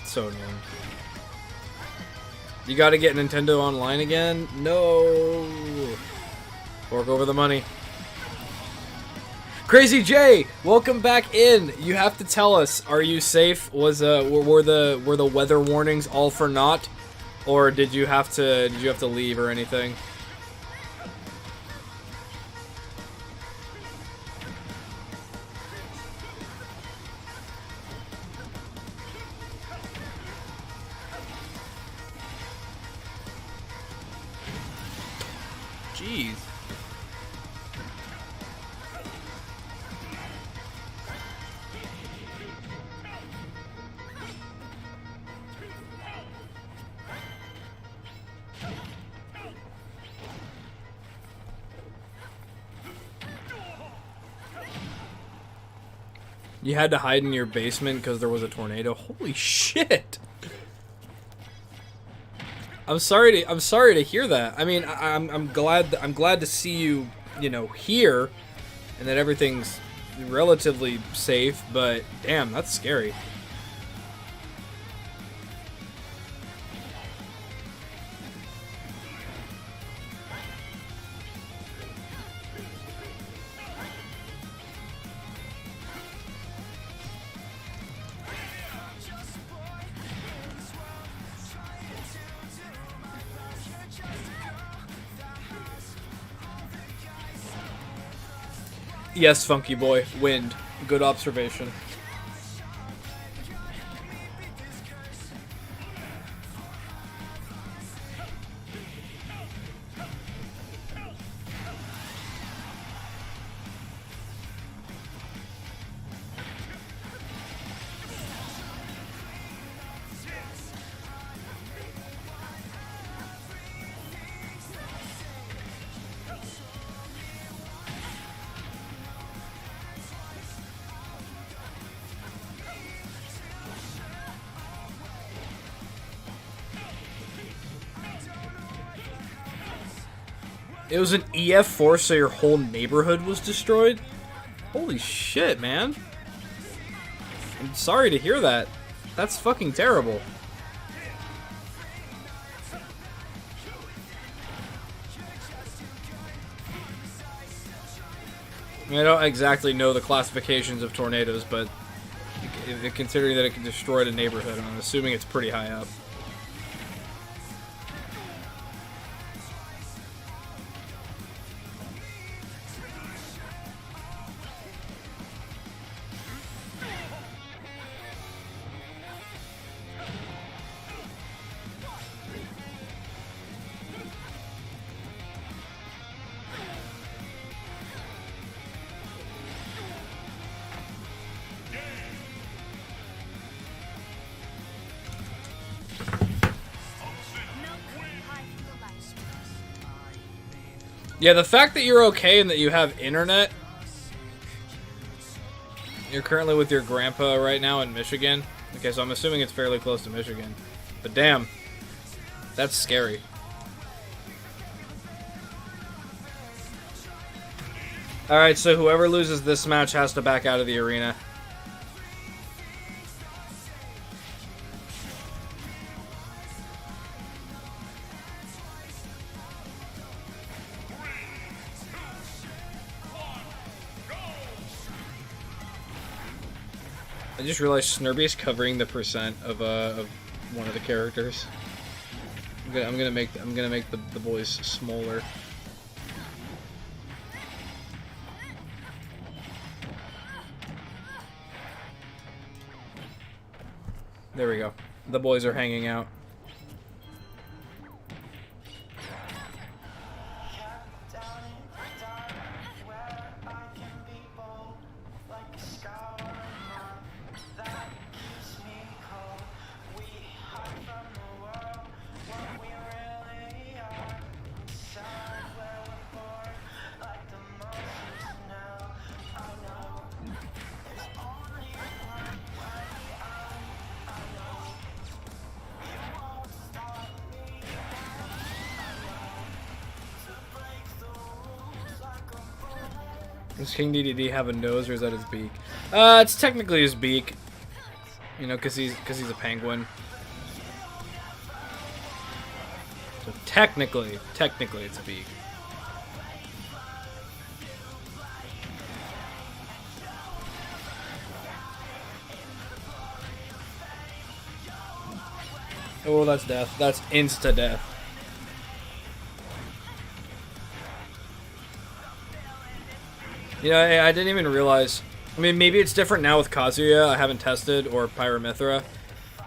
S1: So annoying. You gotta get Nintendo Online again? No. Fork over the money. Crazy J, welcome back in. You have to tell us, are you safe? Were the weather warnings all for naught, or did you have to leave or anything? Jeez. You had to hide in your basement because there was a tornado. Holy shit! I'm sorry to hear that. I mean, I'm glad to see you, you know, here, and that everything's relatively safe. But damn, that's scary. Yes, Funky Boy. Wind. Good observation. It was an EF4, so your whole neighborhood was destroyed? Holy shit, man. I'm sorry to hear that. That's fucking terrible. I mean, I don't exactly know the classifications of tornadoes, but considering that it can destroy a neighborhood, I'm assuming it's pretty high up. Yeah, the fact that you're okay and that you have internet. You're currently with your grandpa right now in Michigan. Okay, so I'm assuming it's fairly close to Michigan. But damn, that's scary. Alright, so whoever loses this match has to back out of the arena. I just realized Snurby is covering the percent of one of the characters. I'm gonna make the boys smaller. There we go. The boys are hanging out. Does King DDD have a nose, or is that his beak? It's technically his beak. You know, cause he's a penguin. So technically it's a beak. Oh, that's death. That's insta-death. You know, I didn't even realize. I mean, maybe it's different now with Kazuya. I haven't tested, or Pyramithra,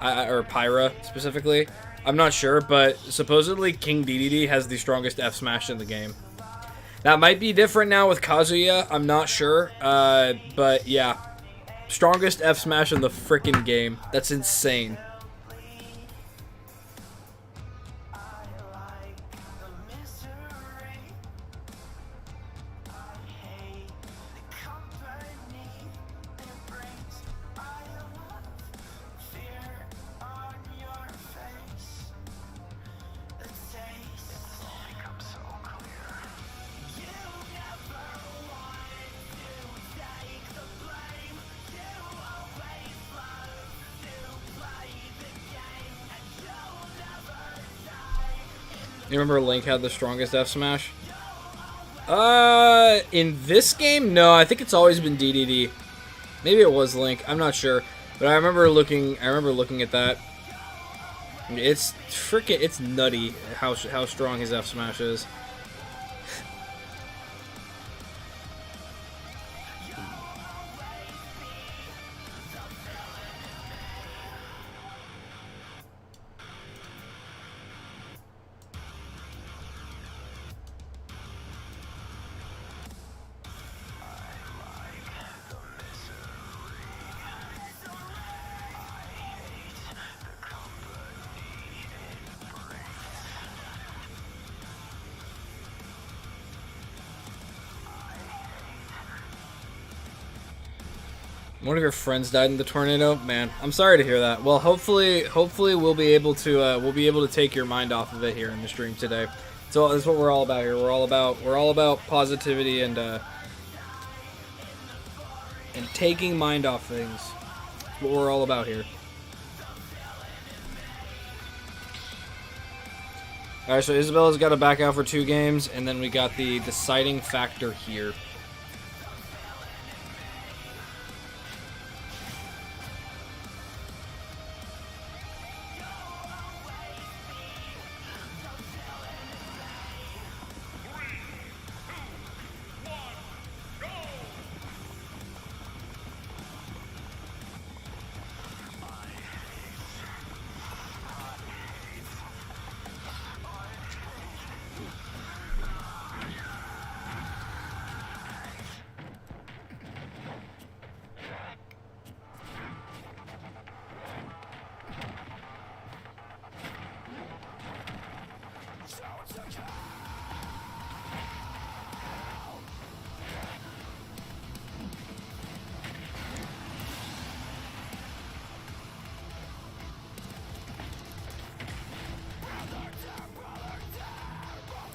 S1: or Pyra specifically. I'm not sure, but supposedly King DDD has the strongest F smash in the game. That might be different now with Kazuya. I'm not sure, but yeah, strongest F smash in the freaking game. That's insane. You remember Link had the strongest F smash? In this game, no. I think it's always been DDD. Maybe it was Link. I'm not sure, but I remember looking at that. It's freaking. It's nutty how strong his F smash is. One of your friends died in the tornado. Man, I'm sorry to hear that. Well, hopefully we'll be able to take your mind off of it here in the stream today. So that's what we're all about here. We're all about positivity and and taking mind off things. That's what we're all about here. Alright, so Isabella's got to back out for 2 games, and then we got the deciding factor here.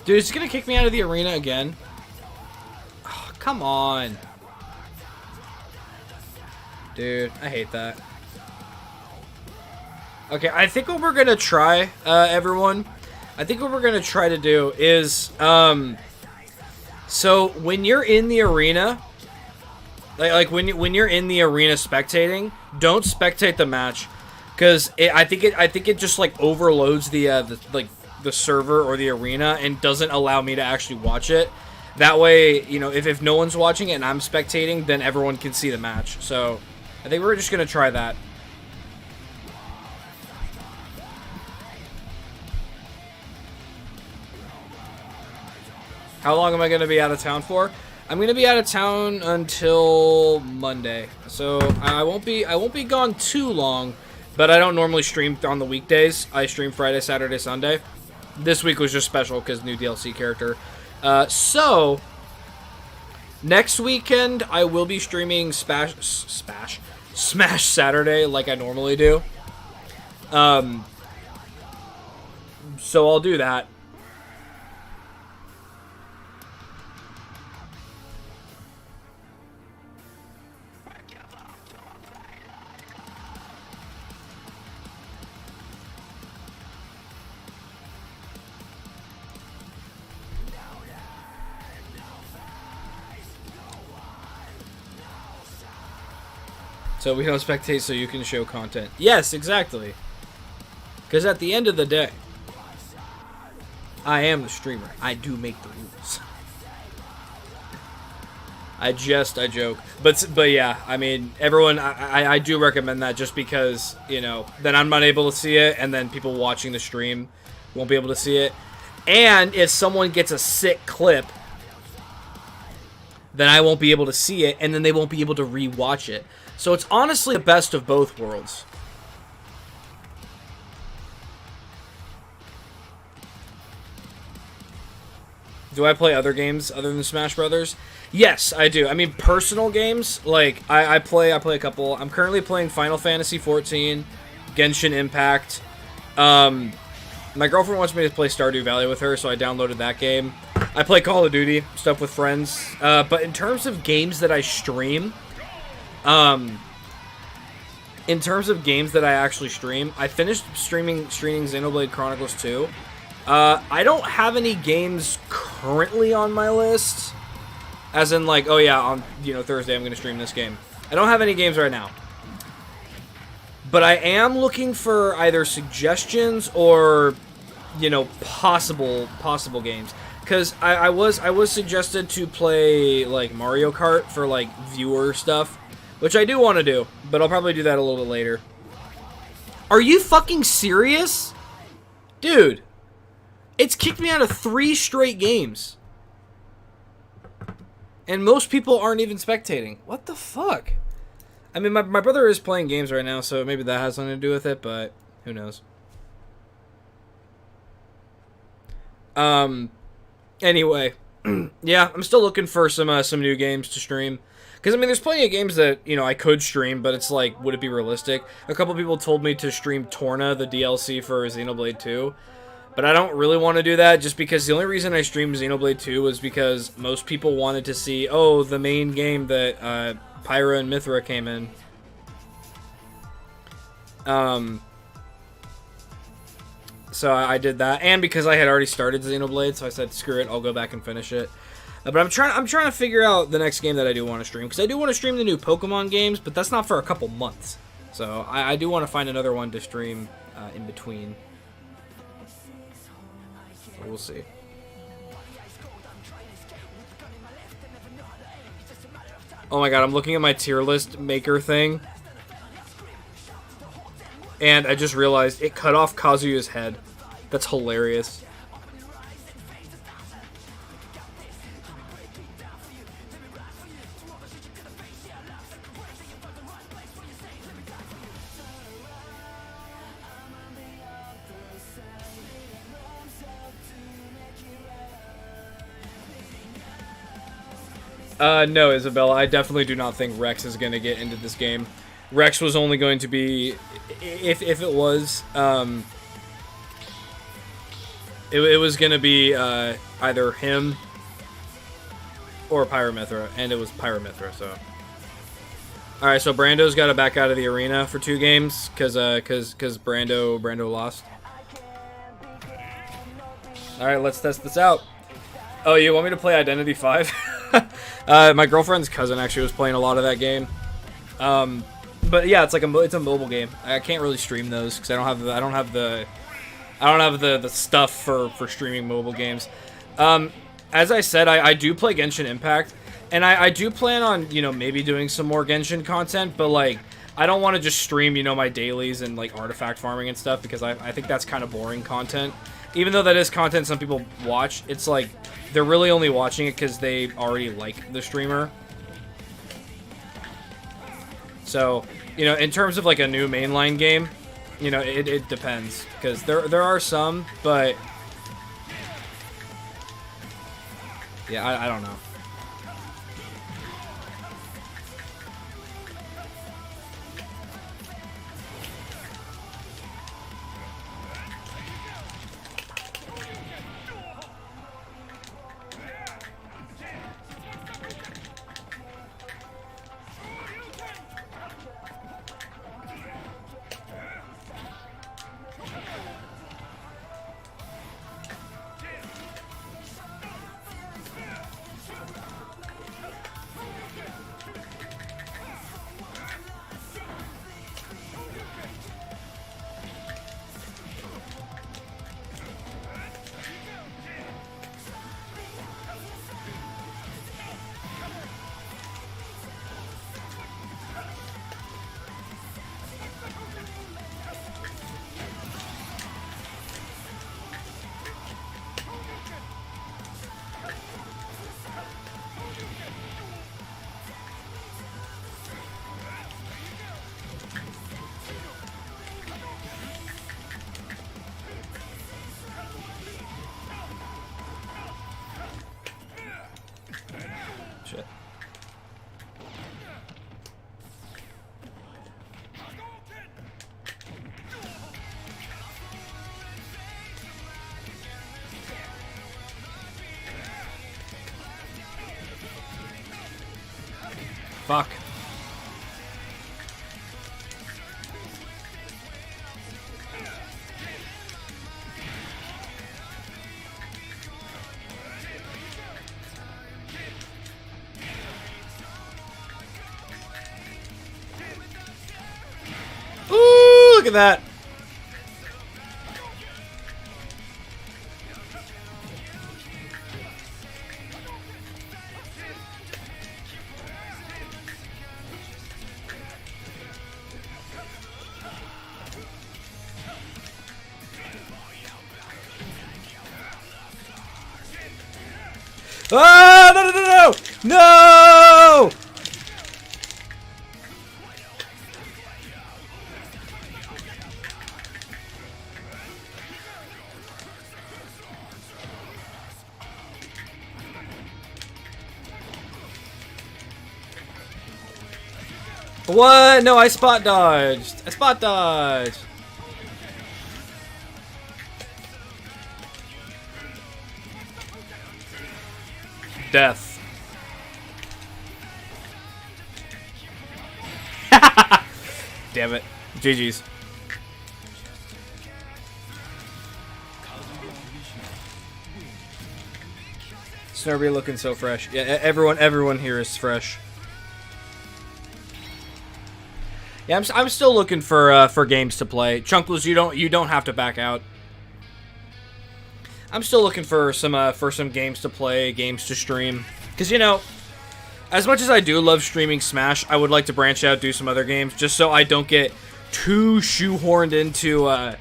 S1: Dude, it's gonna kick me out of the arena again. Oh, come on. Dude, I hate that. Okay, I think what we're gonna try, everyone, I think what we're gonna try to do is, so when you're in the arena, like when you're in the arena spectating, don't spectate the match, because I think it just like overloads the server or the arena and doesn't allow me to actually watch it. That way, you know, if no one's watching it and I'm spectating, then everyone can see the match. So I think we're just gonna try that. How long am I gonna be out of town for? I'm gonna be out of town until Monday, so I won't be gone too long. But I don't normally stream on the weekdays. I stream Friday, Saturday, Sunday. This week was just special because new DLC character. So next weekend I will be streaming Smash Saturday like I normally do. So I'll do that. So we don't spectate so you can show content. Yes, exactly. Because at the end of the day, I am the streamer. I do make the rules. I joke. But yeah, I mean, everyone, I do recommend that just because, you know, then I'm not able to see it, and then people watching the stream won't be able to see it. And if someone gets a sick clip, then I won't be able to see it, and then they won't be able to re-watch it. So it's honestly the best of both worlds. Do I play other games other than Smash Brothers? Yes, I do. I mean, personal games, like, I play a couple. I'm currently playing Final Fantasy XIV, Genshin Impact. My girlfriend wants me to play Stardew Valley with her, so I downloaded that game. I play Call of Duty, stuff with friends. But in terms of games that I stream, in terms of games that I actually stream, I finished streaming Xenoblade Chronicles 2. I don't have any games currently on my list. As in, like, oh yeah, on, you know, Thursday I'm going to stream this game. I don't have any games right now. But I am looking for either suggestions or, you know, possible games. Because I was suggested to play, like, Mario Kart for, like, viewer stuff. Which I do want to do, but I'll probably do that a little bit later. Are you fucking serious? Dude, it's kicked me out of 3 straight games. And most people aren't even spectating. What the fuck? I mean, my brother is playing games right now, so maybe that has something to do with it, but who knows. Anyway, yeah, I'm still looking for some new games to stream. Because, I mean, there's plenty of games that, you know, I could stream, but it's like, would it be realistic? A couple people told me to stream Torna, the DLC for Xenoblade 2. But I don't really want to do that, just because the only reason I streamed Xenoblade 2 was because most people wanted to see, oh, the main game that Pyra and Mithra came in. So I did that, and because I had already started Xenoblade, so I said, screw it, I'll go back and finish it. But I'm trying to figure out the next game that I do want to stream, because I do want to stream the new Pokemon games, but that's not for a couple months. So I do want to find another one to stream in between. So we'll see. Oh my god, I'm looking at my tier list maker thing, and I just realized it cut off Kazuya's head. That's hilarious. No, Isabella, I definitely do not think Rex is going to get into this game. Rex was only going to be, if it was, it was going to be either him or Pyramithra, and it was Pyramithra, so. Alright, so Brando's got to back out of the arena for 2 games, because Brando lost. Alright, let's test this out. Oh, you want me to play Identity 5? My girlfriend's cousin actually was playing a lot of that game. But yeah, it's like it's a mobile game. I can't really stream those because I don't have the stuff for streaming mobile games. As I said, I do play Genshin Impact, and I do plan on, you know, maybe doing some more Genshin content, but like I don't want to just stream, you know, my dailies and like artifact farming and stuff, because I think that's kind of boring content. Even though that is content some people watch, it's like they're really only watching it because they already like the streamer. So, you know, in terms of like a new mainline game, you know, it depends, because there are some, but yeah, I don't know. Shit. Fuck. Ooh, look at that. Ah, no, no, no, no! No! What? No, I spot dodged. I spot dodged. Death. Damn it. GG's. Snurby looking so fresh. Yeah, everyone here is fresh. Yeah, I'm still looking for games to play. Chunkless, you don't have to back out. I'm still looking for some games to play, games to stream. Because, you know, as much as I do love streaming Smash, I would like to branch out, do some other games, just so I don't get too shoehorned into,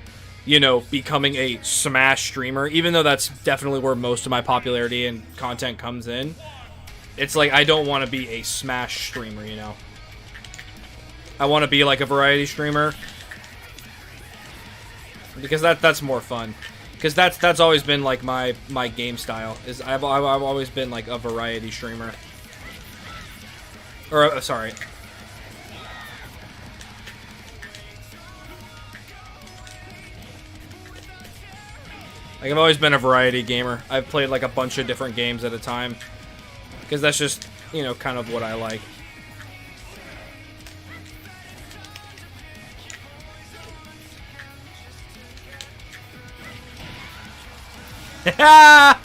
S1: you know, becoming a Smash streamer. Even though that's definitely where most of my popularity and content comes in. It's like, I don't want to be a Smash streamer, you know. I want to be like a variety streamer. Because that's more fun. Because that's always been like my game style. Is I've always been like a variety streamer. Or sorry. Like, I've always been a variety gamer. I've played like a bunch of different games at a time. Because that's just, you know, kind of what I like. Ha!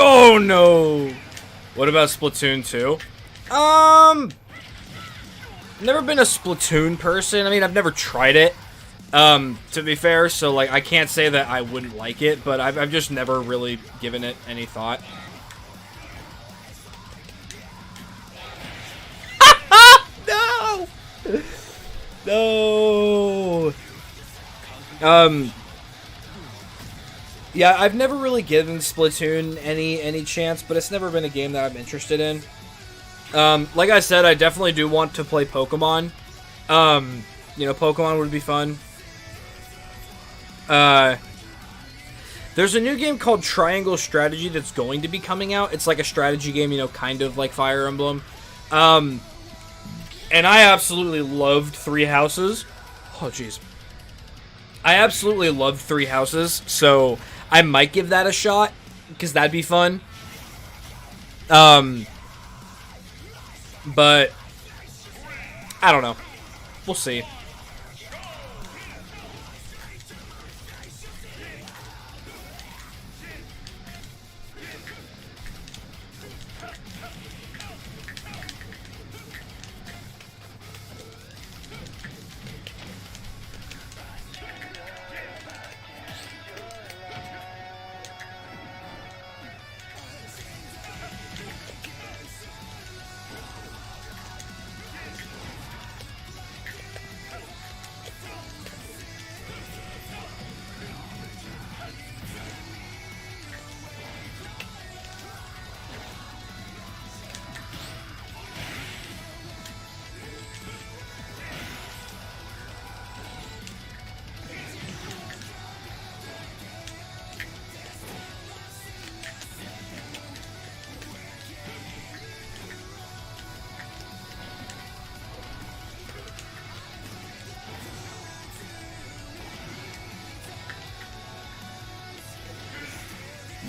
S1: Oh no! What about Splatoon 2? Never been a Splatoon person. I mean, I've never tried it. To be fair, so like I can't say that I wouldn't like it, but I've just never really given it any thought. No! No! Yeah, I've never really given Splatoon any chance, but it's never been a game that I'm interested in. Like I said, I definitely do want to play Pokemon. You know, Pokemon would be fun. There's a new game called Triangle Strategy that's going to be coming out. It's like a strategy game, you know, kind of like Fire Emblem. And I absolutely loved Three Houses. Oh, jeez. I absolutely loved Three Houses, so I might give that a shot, because that'd be fun. But I don't know. We'll see.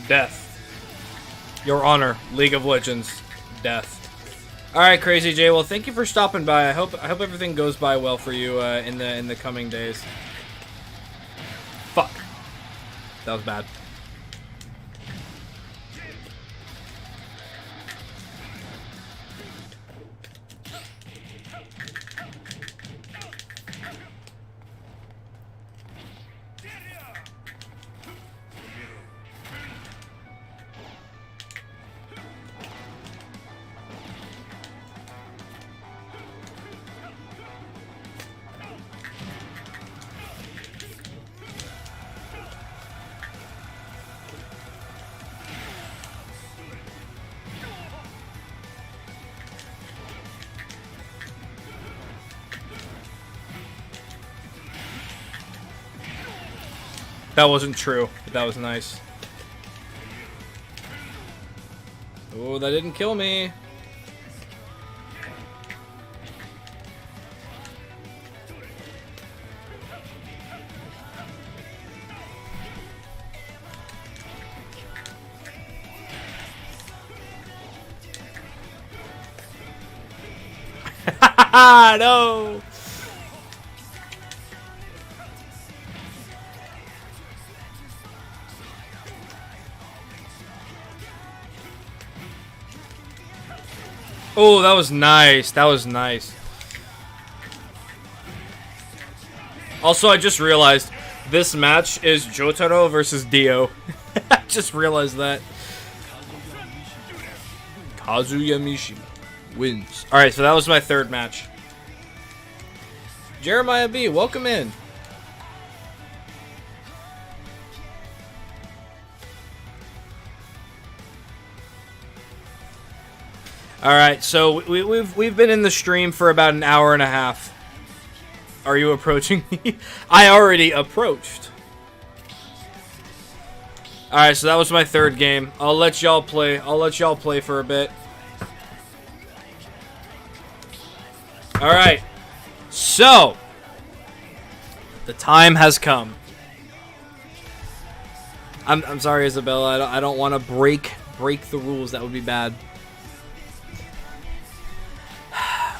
S1: Death. Your Honor, League of Legends. Death. Alright, Crazy J, well, thank you for stopping by. I hope everything goes by well for you in the coming days. Fuck. That was bad. That wasn't true, but that was nice. Oh, that didn't kill me. No. Oh, that was nice. That was nice. Also, I just realized this match is Jotaro versus Dio. I just realized that. Kazuya Mishi wins. Alright, so that was my third match. Jeremiah B, welcome in. Alright, so we've been in the stream for about an hour and a half. Are you approaching me? I already approached. Alright, so that was my third game. I'll let y'all play. I'll let y'all play for a bit. Alright. So, the time has come. I'm sorry, Isabella. I don't want to break the rules. That would be bad.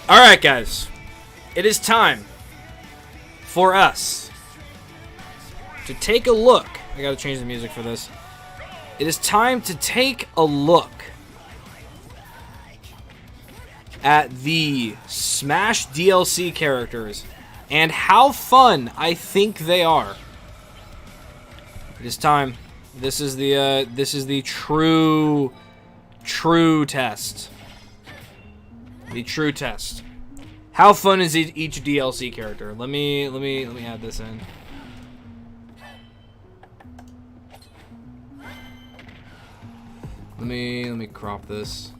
S1: Alright, guys. It is time for us to take a look. I gotta change the music for this. It is time to take a look at the Smash DLC characters and how fun I think they are. It is time. This is the true test. The true test. How fun is each DLC character? Let me add this in. Let me crop this.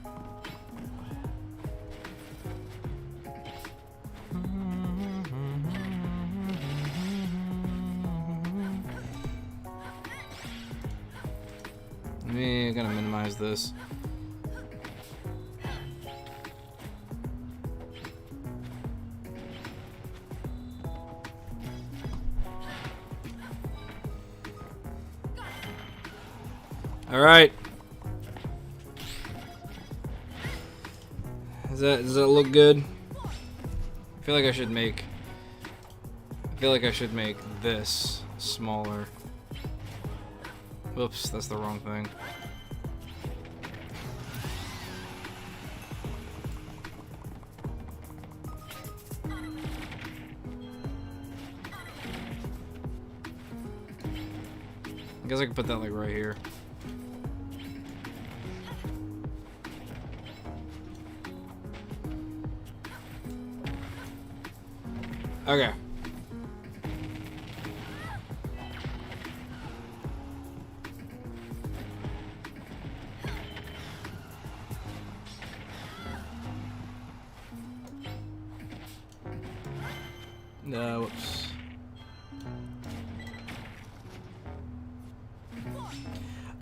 S1: I'm gonna minimize this. All right. Does that look good? I feel like I should make this smaller. Whoops, that's the wrong thing. I guess I can put that like right here. Okay. No, whoops.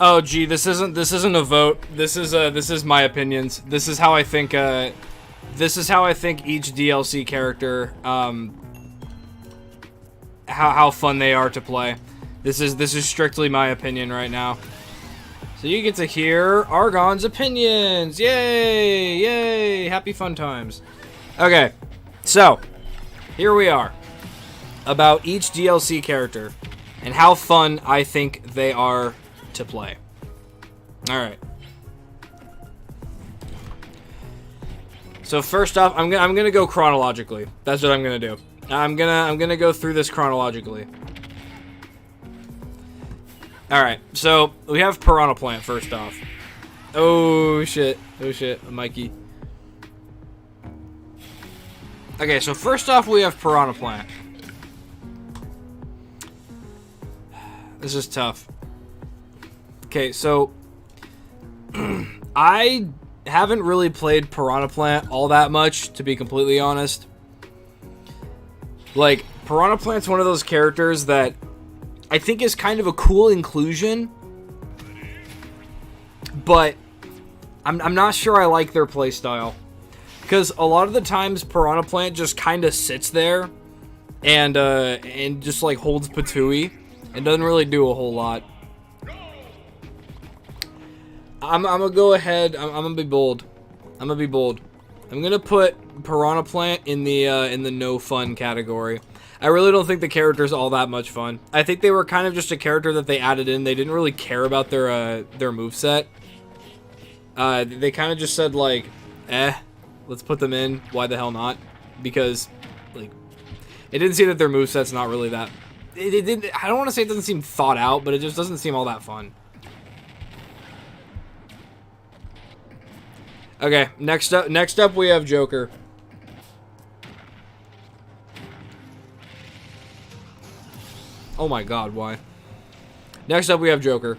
S1: Oh, gee, this isn't a vote. This is my opinions. This is how I think each DLC character how fun they are to play. This is strictly my opinion right now. So you get to hear Argon's opinions. Yay! Yay! Happy fun times. Okay. So, here we are. About each DLC character and how fun I think they are to play. Alright. So first off, I'm gonna go chronologically. That's what I'm gonna do. I'm gonna go through this chronologically. Alright, so we have Piranha Plant first off. Oh shit, Mikey. Okay, so first off we have Piranha Plant. This is tough. Okay, so I haven't really played Piranha Plant all that much, to be completely honest. Like, Piranha Plant's one of those characters that I think is kind of a cool inclusion, but I'm not sure I like their playstyle. Because a lot of the times Piranha Plant just kind of sits there and just like holds Patooey and doesn't really do a whole lot. I'm gonna go ahead. I'm gonna be bold. I'm gonna put Piranha Plant in the no fun category. I really don't think the character's all that much fun. I think they were kind of just a character that they added in. They didn't really care about their moveset. They kind of just said like, let's put them in. Why the hell not? Because like, it didn't seem that their moveset's not really that. It didn't. I don't want to say it doesn't seem thought out, but it just doesn't seem all that fun. Okay, next up we have Joker. Oh my god, why? Next up we have Joker.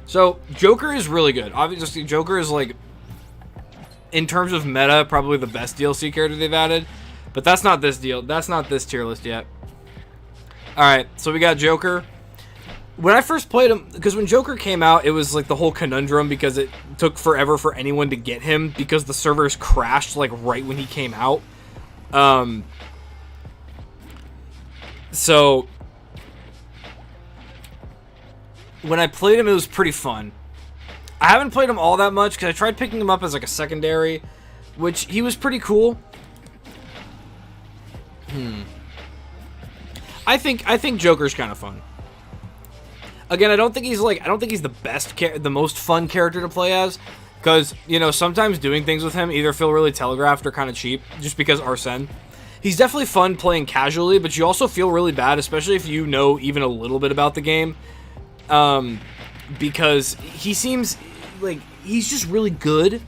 S1: So, Joker is really good. Obviously, Joker is like, in terms of meta, probably the best DLC character they've added. But that's not this tier list yet. Alright, so we got Joker. When I first played him, because when Joker came out, it was like the whole conundrum because it took forever for anyone to get him because the servers crashed like right when he came out. So when I played him, it was pretty fun. I haven't played him all that much because I tried picking him up as like a secondary, which he was pretty cool. I think Joker's kind of fun. Again, I don't think he's the best, the most fun character to play as, because, you know, sometimes doing things with him either feel really telegraphed or kind of cheap, just because Arsene. He's definitely fun playing casually, but you also feel really bad, especially if you know even a little bit about the game, because he seems like he's just really good,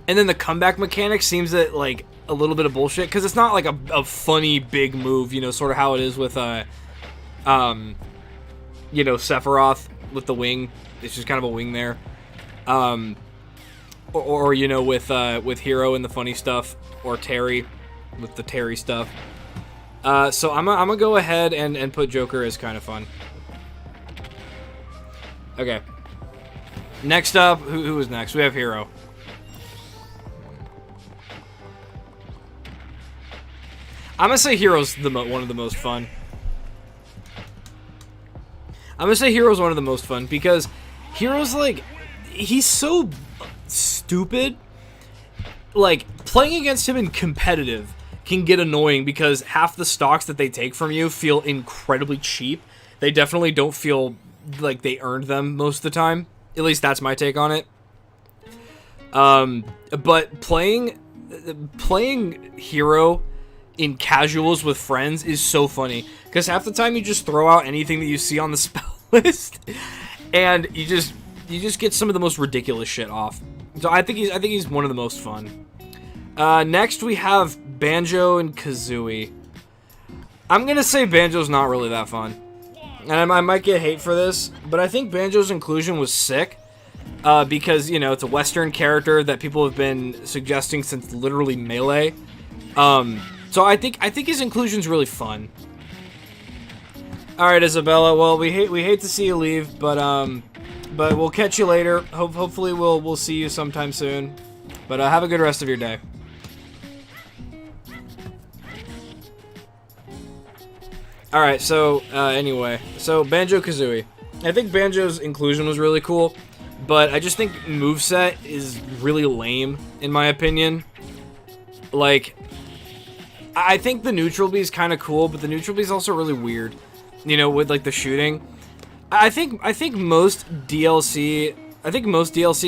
S1: and then the comeback mechanic seems that, like, a little bit of bullshit, because it's not like a funny big move, you know, sort of how it is with, you know, Sephiroth with the wing. It's just kind of a wing there. Or you know, with Hero and the funny stuff, or Terry with the Terry stuff. So I'm gonna go ahead and put Joker as kind of fun. Okay. Next up, who is next? We have Hero. I'm gonna say Hero's one of the most fun. I'm gonna say Hero's one of the most fun because Hero's like, he's so stupid. Like, playing against him in competitive can get annoying because half the stocks that they take from you feel incredibly cheap. They definitely don't feel like they earned them most of the time. At least that's my take on it. But playing Hero in casuals with friends is so funny because half the time you just throw out anything that you see on the spell list and you just get some of the most ridiculous shit off. So I think he's one of the most fun. Next we have Banjo and Kazooie. I'm gonna say Banjo's not really that fun, and I might get hate for this, but I think Banjo's inclusion was sick because, you know, it's a Western character that people have been suggesting since literally Melee. So I think his inclusion's really fun. All right, Isabella. Well, we hate to see you leave, but we'll catch you later. Hopefully we'll see you sometime soon. But have a good rest of your day. All right. So anyway, so Banjo-Kazooie. I think Banjo's inclusion was really cool, but I just think moveset is really lame in my opinion. Like, I think the neutral B is kind of cool, but the neutral B is also really weird. You know, with like the shooting. I think most DLC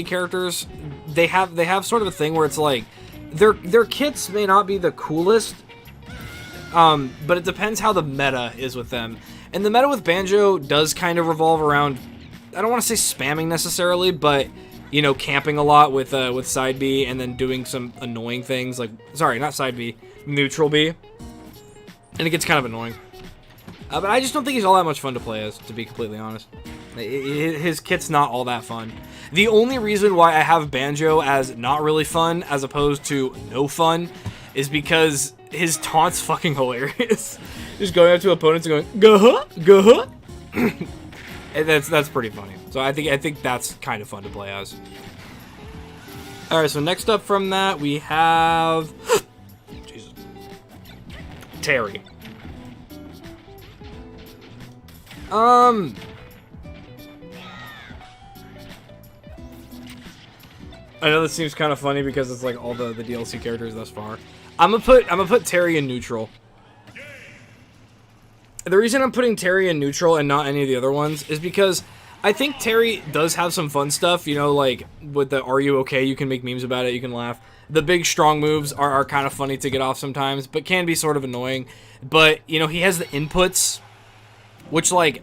S1: characters, they have sort of a thing where it's like their kits may not be the coolest, but it depends how the meta is with them. And the meta with Banjo does kind of revolve around, I don't want to say spamming necessarily, but, you know, camping a lot with side B and then doing some annoying things like, sorry, not side B, neutral B, and it gets kind of annoying. But I just don't think he's all that much fun to play as, to be completely honest. His kit's not all that fun. The only reason why I have Banjo as not really fun as opposed to no fun is because his taunt's fucking hilarious. Just going up to opponents and going, go. And that's pretty funny. So I think that's kind of fun to play as. All right, so next up from that we have Jesus. Terry. I know this seems kind of funny because it's like all the DLC characters thus far. I'm gonna put Terry in neutral. The reason I'm putting Terry in neutral and not any of the other ones is because I think Terry does have some fun stuff, you know, like with the "Are you okay?" You can make memes about it, you can laugh. The big strong moves are kind of funny to get off sometimes, but can be sort of annoying. But, you know, he has the inputs, which, like,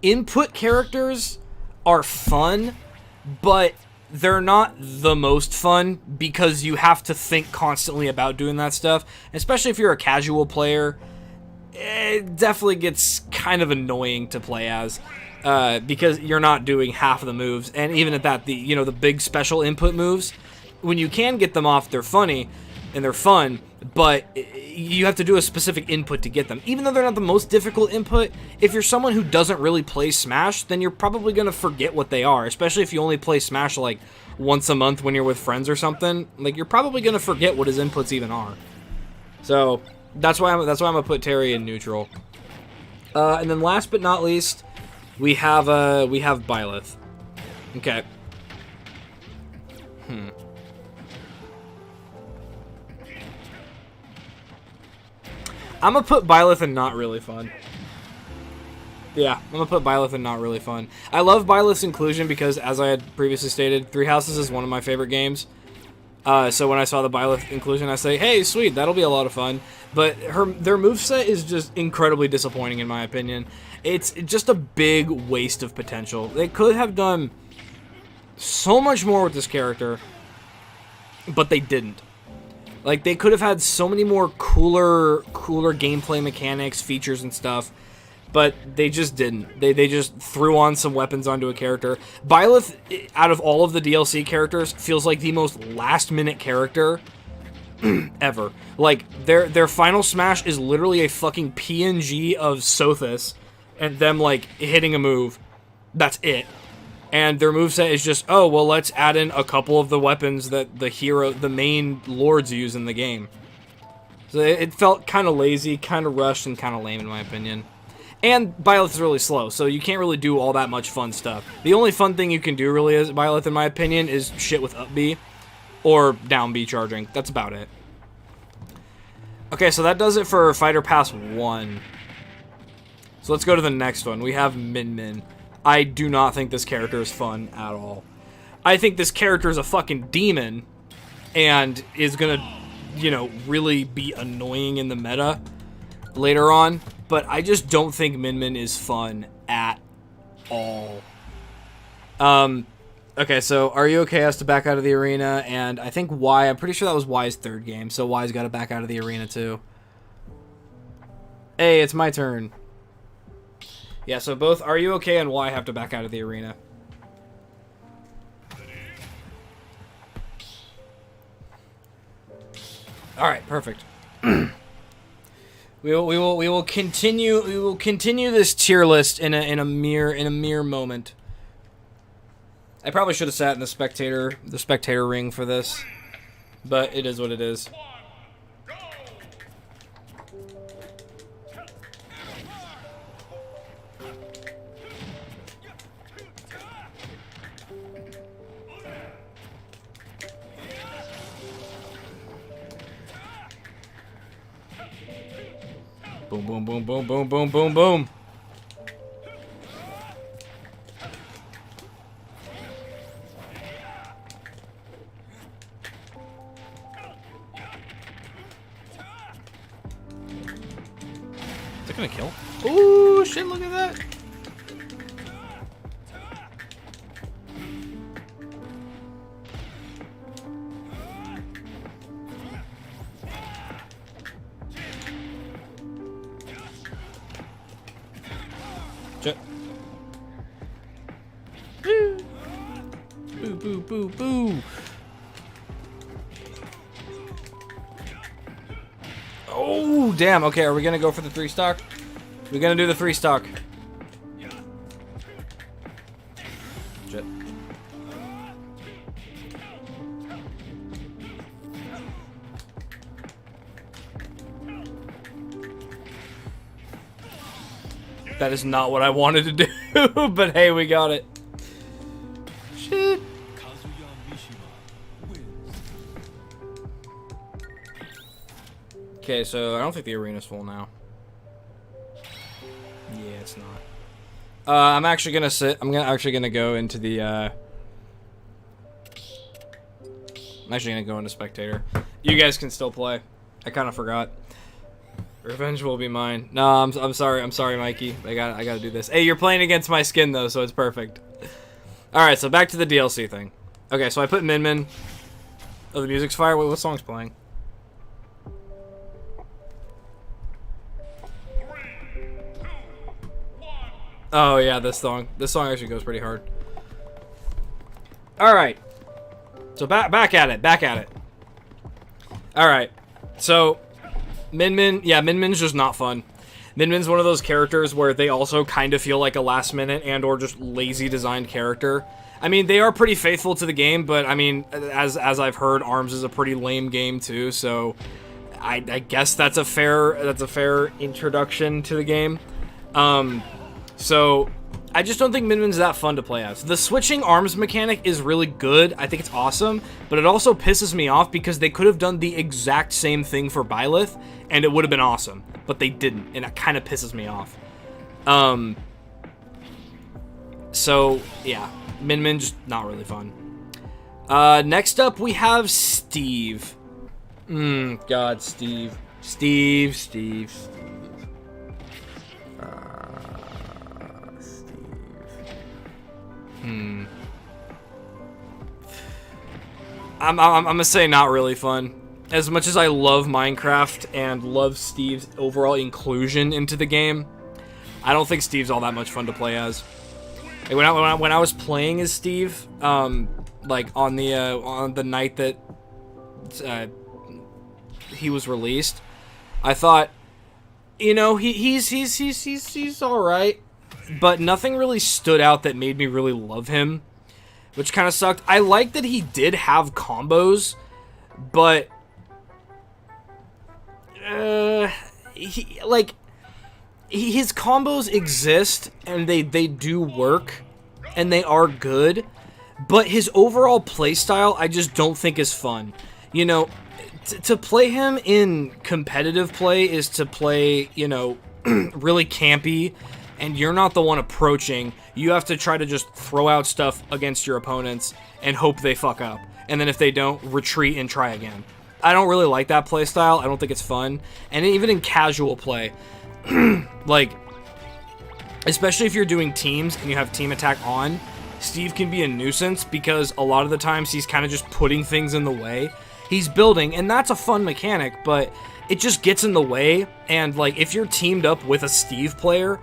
S1: input characters are fun, but they're not the most fun because you have to think constantly about doing that stuff. Especially if you're a casual player, it definitely gets kind of annoying to play as. Because you're not doing half of the moves, and even at that, the big special input moves, when you can get them off, they're funny and they're fun, but you have to do a specific input to get them. Even though they're not the most difficult input, if you're someone who doesn't really play Smash, then you're probably gonna forget what they are. Especially if you only play Smash like once a month when you're with friends or something. Like, you're probably gonna forget what his inputs even are. So that's why I'm gonna put Terry in neutral. And then last but not least, we have Byleth. Okay. I'm gonna put Byleth in not really fun. Yeah, I'm gonna put Byleth in not really fun. I love Byleth's inclusion because, as I had previously stated, Three Houses is one of my favorite games. So when I saw the Byleth inclusion, I say, hey, sweet, that'll be a lot of fun. But their moveset is just incredibly disappointing in my opinion. It's just a big waste of potential. They could have done so much more with this character, but they didn't. Like, they could have had so many more cooler gameplay mechanics, features, and stuff, but they just didn't. They just threw on some weapons onto a character. Byleth, out of all of the DLC characters, feels like the most last-minute character ever. Like, their final smash is literally a fucking PNG of Sothis and them, like, hitting a move. That's it. And their moveset is just, oh, well, let's add in a couple of the weapons that the main lords use in the game. So it felt kind of lazy, kind of rushed, and kind of lame in my opinion. And Byleth is really slow, so you can't really do all that much fun stuff. The only fun thing you can do really as Byleth, in my opinion, is shit with up B or down B charging. That's about it. Okay, so that does it for Fighter Pass 1. So let's go to the next one. We have Min Min. I do not think this character is fun at all. I think this character is a fucking demon and is gonna, you know, really be annoying in the meta later on, but I just don't think Min Min is fun at all. Okay, so Are You Okay has to back out of the arena, and I think Y, I'm pretty sure that was Y's third game, so Y's got to back out of the arena too. Hey, it's my turn. Yeah, so both Are You Okay and Y have to back out of the arena. All right, perfect. we will continue this tier list in a mere moment. I probably should have sat in the spectator ring for this, but it is what it is. Boom, boom, boom, boom, boom, boom, boom, boom. Is that gonna kill? Ooh, shit, look at that. Boo, boo, boo, boo. Oh, damn. Okay, are we gonna go for the 3-stock? We're gonna do the 3-stock. Shit. That is not what I wanted to do, but hey, we got it. Shit. Okay, so I don't think the arena's full now. Yeah, it's not. I'm actually gonna sit. I'm actually gonna go into the. I'm actually gonna go into spectator. You guys can still play. I kind of forgot. Revenge will be mine. No, I'm sorry. I'm sorry, Mikey. I gotta do this. Hey, you're playing against my skin though, so it's perfect. All right, so back to the DLC thing. Okay, so I put Min Min. Oh, the music's fire. Wait, what song's playing? Oh yeah, this song. This song actually goes pretty hard. All right. So back at it. All right. So Min Min, yeah, Min Min's just not fun. Min Min's one of those characters where they also kind of feel like a last minute and or just lazy designed character. I mean, they are pretty faithful to the game, but I mean, as I've heard, ARMS is a pretty lame game too. So I guess that's a fair introduction to the game. So I just don't think Min Min's that fun to play as. The switching arms mechanic is really good. I think it's awesome, but it also pisses me off because they could have done the exact same thing for Byleth, and it would have been awesome, but they didn't, and it kind of pisses me off. So yeah, Min Min just not really fun. Next up we have Steve. God, Steve. I'm gonna say not really fun. As much as I love Minecraft and love Steve's overall inclusion into the game, I don't think Steve's all that much fun to play as. Like when I was playing as Steve, like on the night that he was released, I thought, you know, he's all right, but nothing really stood out that made me really love him, which kind of sucked. I like that he did have combos, but his combos exist and they do work and they are good, but his overall playstyle I just don't think is fun. You know, to play him in competitive play is to play, you know, really campy, and you're not the one approaching. You have to try to just throw out stuff against your opponents and hope they fuck up. And then if they don't, retreat and try again. I don't really like that playstyle. I don't think it's fun. And even in casual play, like, especially if you're doing teams and you have team attack on, Steve can be a nuisance because a lot of the times he's kind of just putting things in the way. He's building, and that's a fun mechanic, but it just gets in the way. And like, if you're teamed up with a Steve player,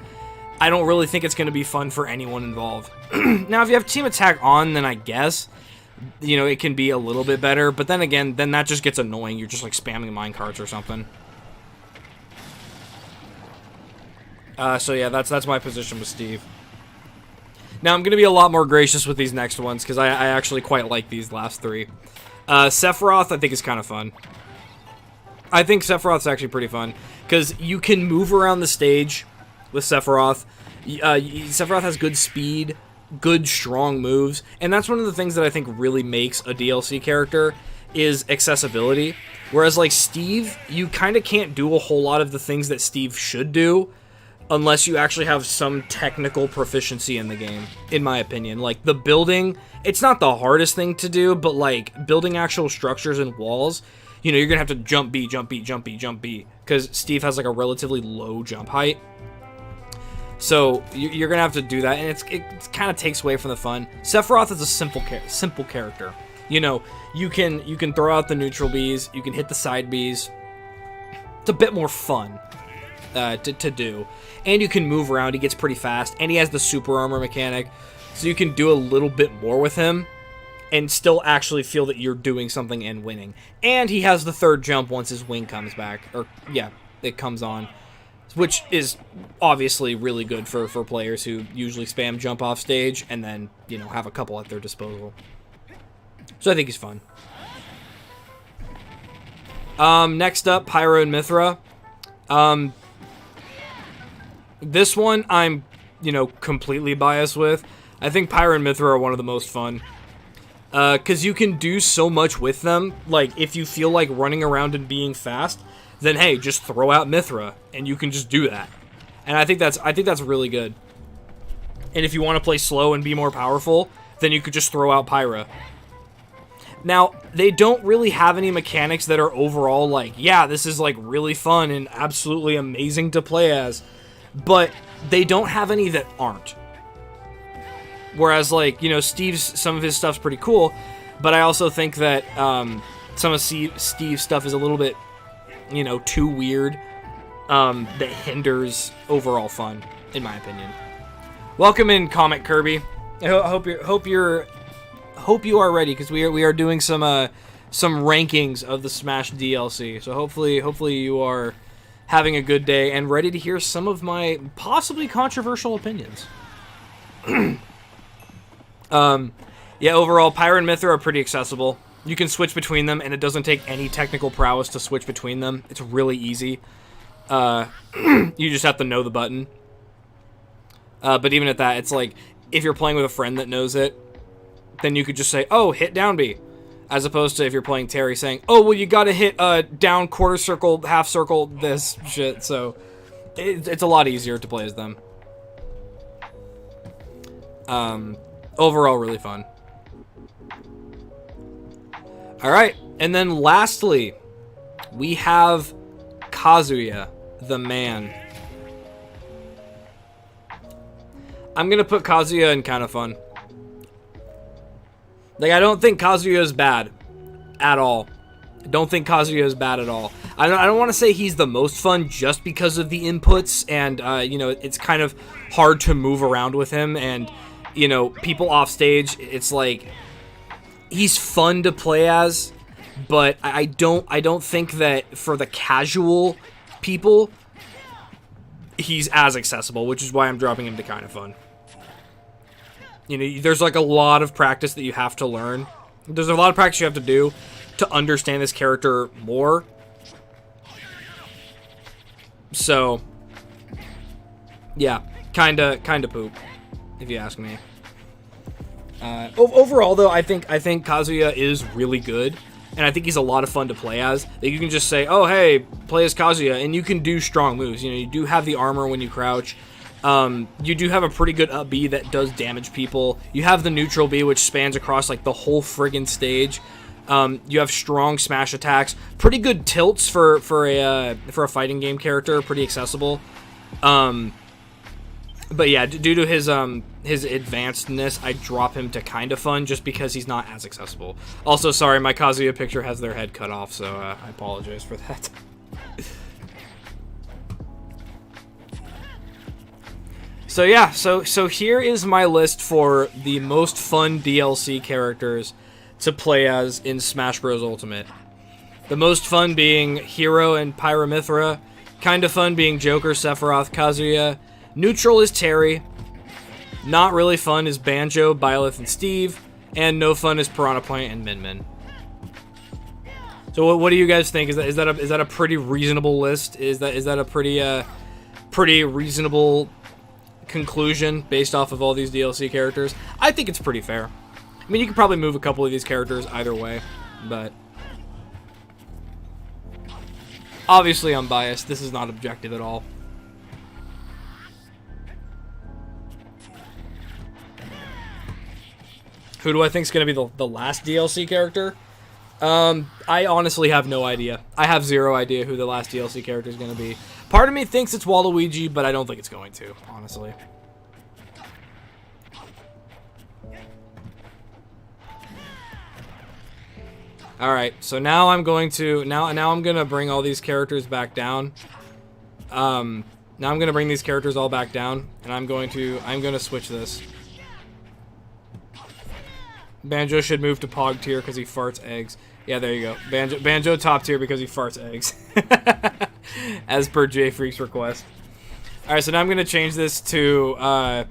S1: I don't really think it's going to be fun for anyone involved. Now, if you have team attack on, then I guess, you know, it can be a little bit better. But then again, then that just gets annoying. You're just like spamming minecarts or something. So yeah, that's my position with Steve. Now, I'm going to be a lot more gracious with these next ones because I actually quite like these last three. Sephiroth, I think, is kind of fun. I think Sephiroth's actually pretty fun because you can move around the stage with Sephiroth. Sephiroth has good speed, good strong moves, and that's one of the things that I think really makes a DLC character is accessibility. Whereas like Steve, you kind of can't do a whole lot of the things that Steve should do unless you actually have some technical proficiency in the game, in my opinion. Like the building, it's not the hardest thing to do, but like building actual structures and walls, you know, you're gonna have to jump B, because Steve has like a relatively low jump height. So you're gonna have to do that, and it kind of takes away from the fun. Sephiroth is a simple character. You know, you can throw out the neutral Bs, you can hit the side Bs. It's a bit more fun to do, and you can move around. He gets pretty fast, and he has the super armor mechanic, so you can do a little bit more with him, and still actually feel that you're doing something and winning. And he has the third jump once his wing comes back, or yeah. it comes on, which is obviously really good for players who usually spam jump off stage and then, you know, have a couple at their disposal. So I think he's fun. Next up, Pyro and Mithra. This one I'm, you know, completely biased with. I think Pyro and Mithra are one of the most fun. Because you can do so much with them. Like, if you feel like running around and being fast, then hey, just throw out Mithra, and you can just do that. And I think that's really good. And if you want to play slow and be more powerful, then you could just throw out Pyra. Now, they don't really have any mechanics that are overall like, yeah, this is like really fun and absolutely amazing to play as, but they don't have any that aren't. Whereas, like, you know, some of his stuff's pretty cool, but I also think that some of Steve's stuff is a little bit, you know, too weird, that hinders overall fun, in my opinion. Welcome in, Comic Kirby. I hope you are ready, because we are doing some rankings of the Smash DLC. So hopefully you are having a good day and ready to hear some of my possibly controversial opinions. Yeah, overall, Pyro and Mithra are pretty accessible. You can switch between them, and it doesn't take any technical prowess to switch between them. It's really easy. You just have to know the button. But even at that, it's like, if you're playing with a friend that knows it, then you could just say, oh, hit down B. As opposed to if you're playing Terry saying, oh, well, you gotta hit down quarter circle, half circle, this shit. So, it's a lot easier to play as them. Overall, really fun. Alright, and then lastly, we have Kazuya, the man. I'm gonna put Kazuya in kind of fun. Like, I don't think Kazuya is bad at all. I don't think Kazuya is bad at all. I don't want to say he's the most fun just because of the inputs, and, you know, it's kind of hard to move around with him, and, you know, people off stage, it's like, he's fun to play as, but I don't think that for the casual people, he's as accessible, which is why I'm dropping him to kind of fun. You know, there's like a lot of practice that you have to learn. There's a lot of practice you have to do to understand this character more. So, yeah, kinda poop, if you ask me. Overall, though, I think Kazuya is really good, and I think he's a lot of fun to play as. That you can just say, oh, hey, play as Kazuya, and you can do strong moves. You know, you do have the armor when you crouch. You do have a pretty good up B that does damage people. You have the neutral B, which spans across, like, the whole friggin' stage. You have strong smash attacks. Pretty good tilts for a fighting game character. Pretty accessible. But yeah, due to his advancedness, I drop him to kind of fun just because he's not as accessible. Also, sorry, my Kazuya picture has their head cut off, so I apologize for that. So yeah, so here is my list for the most fun DLC characters to play as in Smash Bros. Ultimate. The most fun being Hero and Pyramithra, kind of fun being Joker, Sephiroth, Kazuya. Neutral is Terry. Not really fun is Banjo, Byleth, and Steve. And no fun is Piranha Plant and Min Min. So what do you guys think? Is that a pretty reasonable list? Is that a pretty reasonable conclusion based off of all these DLC characters? I think it's pretty fair. I mean, you could probably move a couple of these characters either way, but obviously I'm biased. This is not objective at all. Who do I think is going to be the last DLC character? I honestly have no idea. I have zero idea who the last DLC character is going to be. Part of me thinks it's Waluigi, but I don't think it's going to, honestly. Alright, so now I'm going to... Now I'm going to bring all these characters back down. Now I'm going to bring these characters all back down, and I'm going to switch this. Banjo should move to Pog tier because he farts eggs. Yeah, there you go. Banjo top tier because he farts eggs. as per J Freak's request. All right, so now I'm gonna change this to now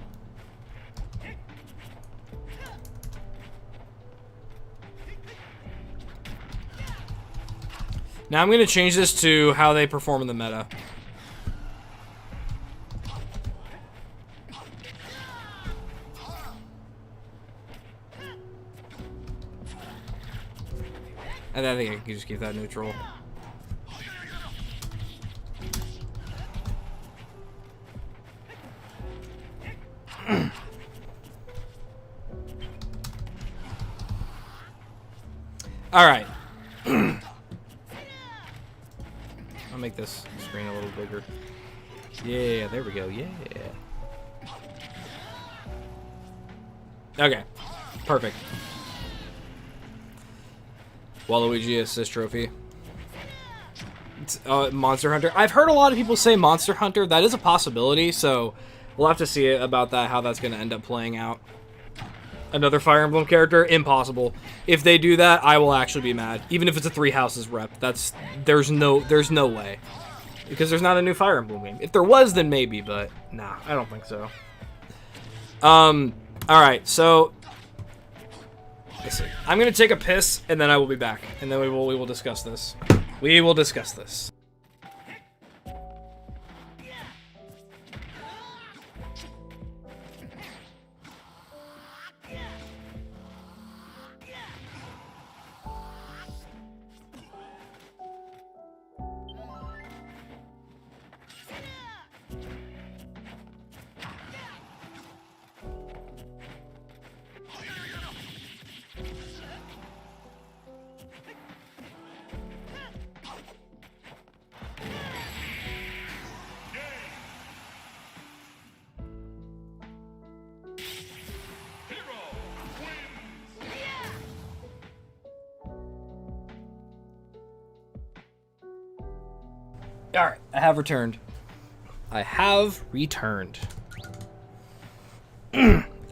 S1: I'm gonna change this to how they perform in the meta. And I think I can just keep that neutral. All right. I'll make this screen a little bigger. Yeah, there we go. Yeah. Okay. Perfect. Waluigi assist trophy. It's, Monster Hunter. I've heard a lot of people say Monster Hunter. That is a possibility, so we'll have to see about that, how that's going to end up playing out. Another Fire Emblem character? Impossible. If they do that, I will actually be mad. Even if it's a Three Houses rep. There's no way. Because there's not a new Fire Emblem game. If there was, then maybe, but nah, I don't think so. Alright, so let's see. I'm gonna take a piss, and then I will be back. And then we will discuss this. We will discuss this. Alright, I have returned.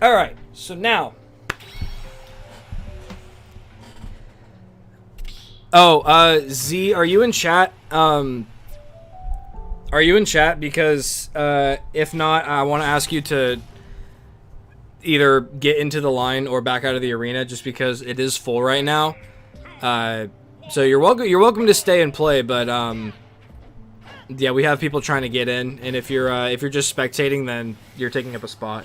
S1: Alright, so now. Oh, Z, are you in chat? Are you in chat? Because, if not, I want to ask you to either get into the line or back out of the arena, just because it is full right now. So you're welcome to stay and play, but, yeah, we have people trying to get in, and if you're just spectating, then you're taking up a spot.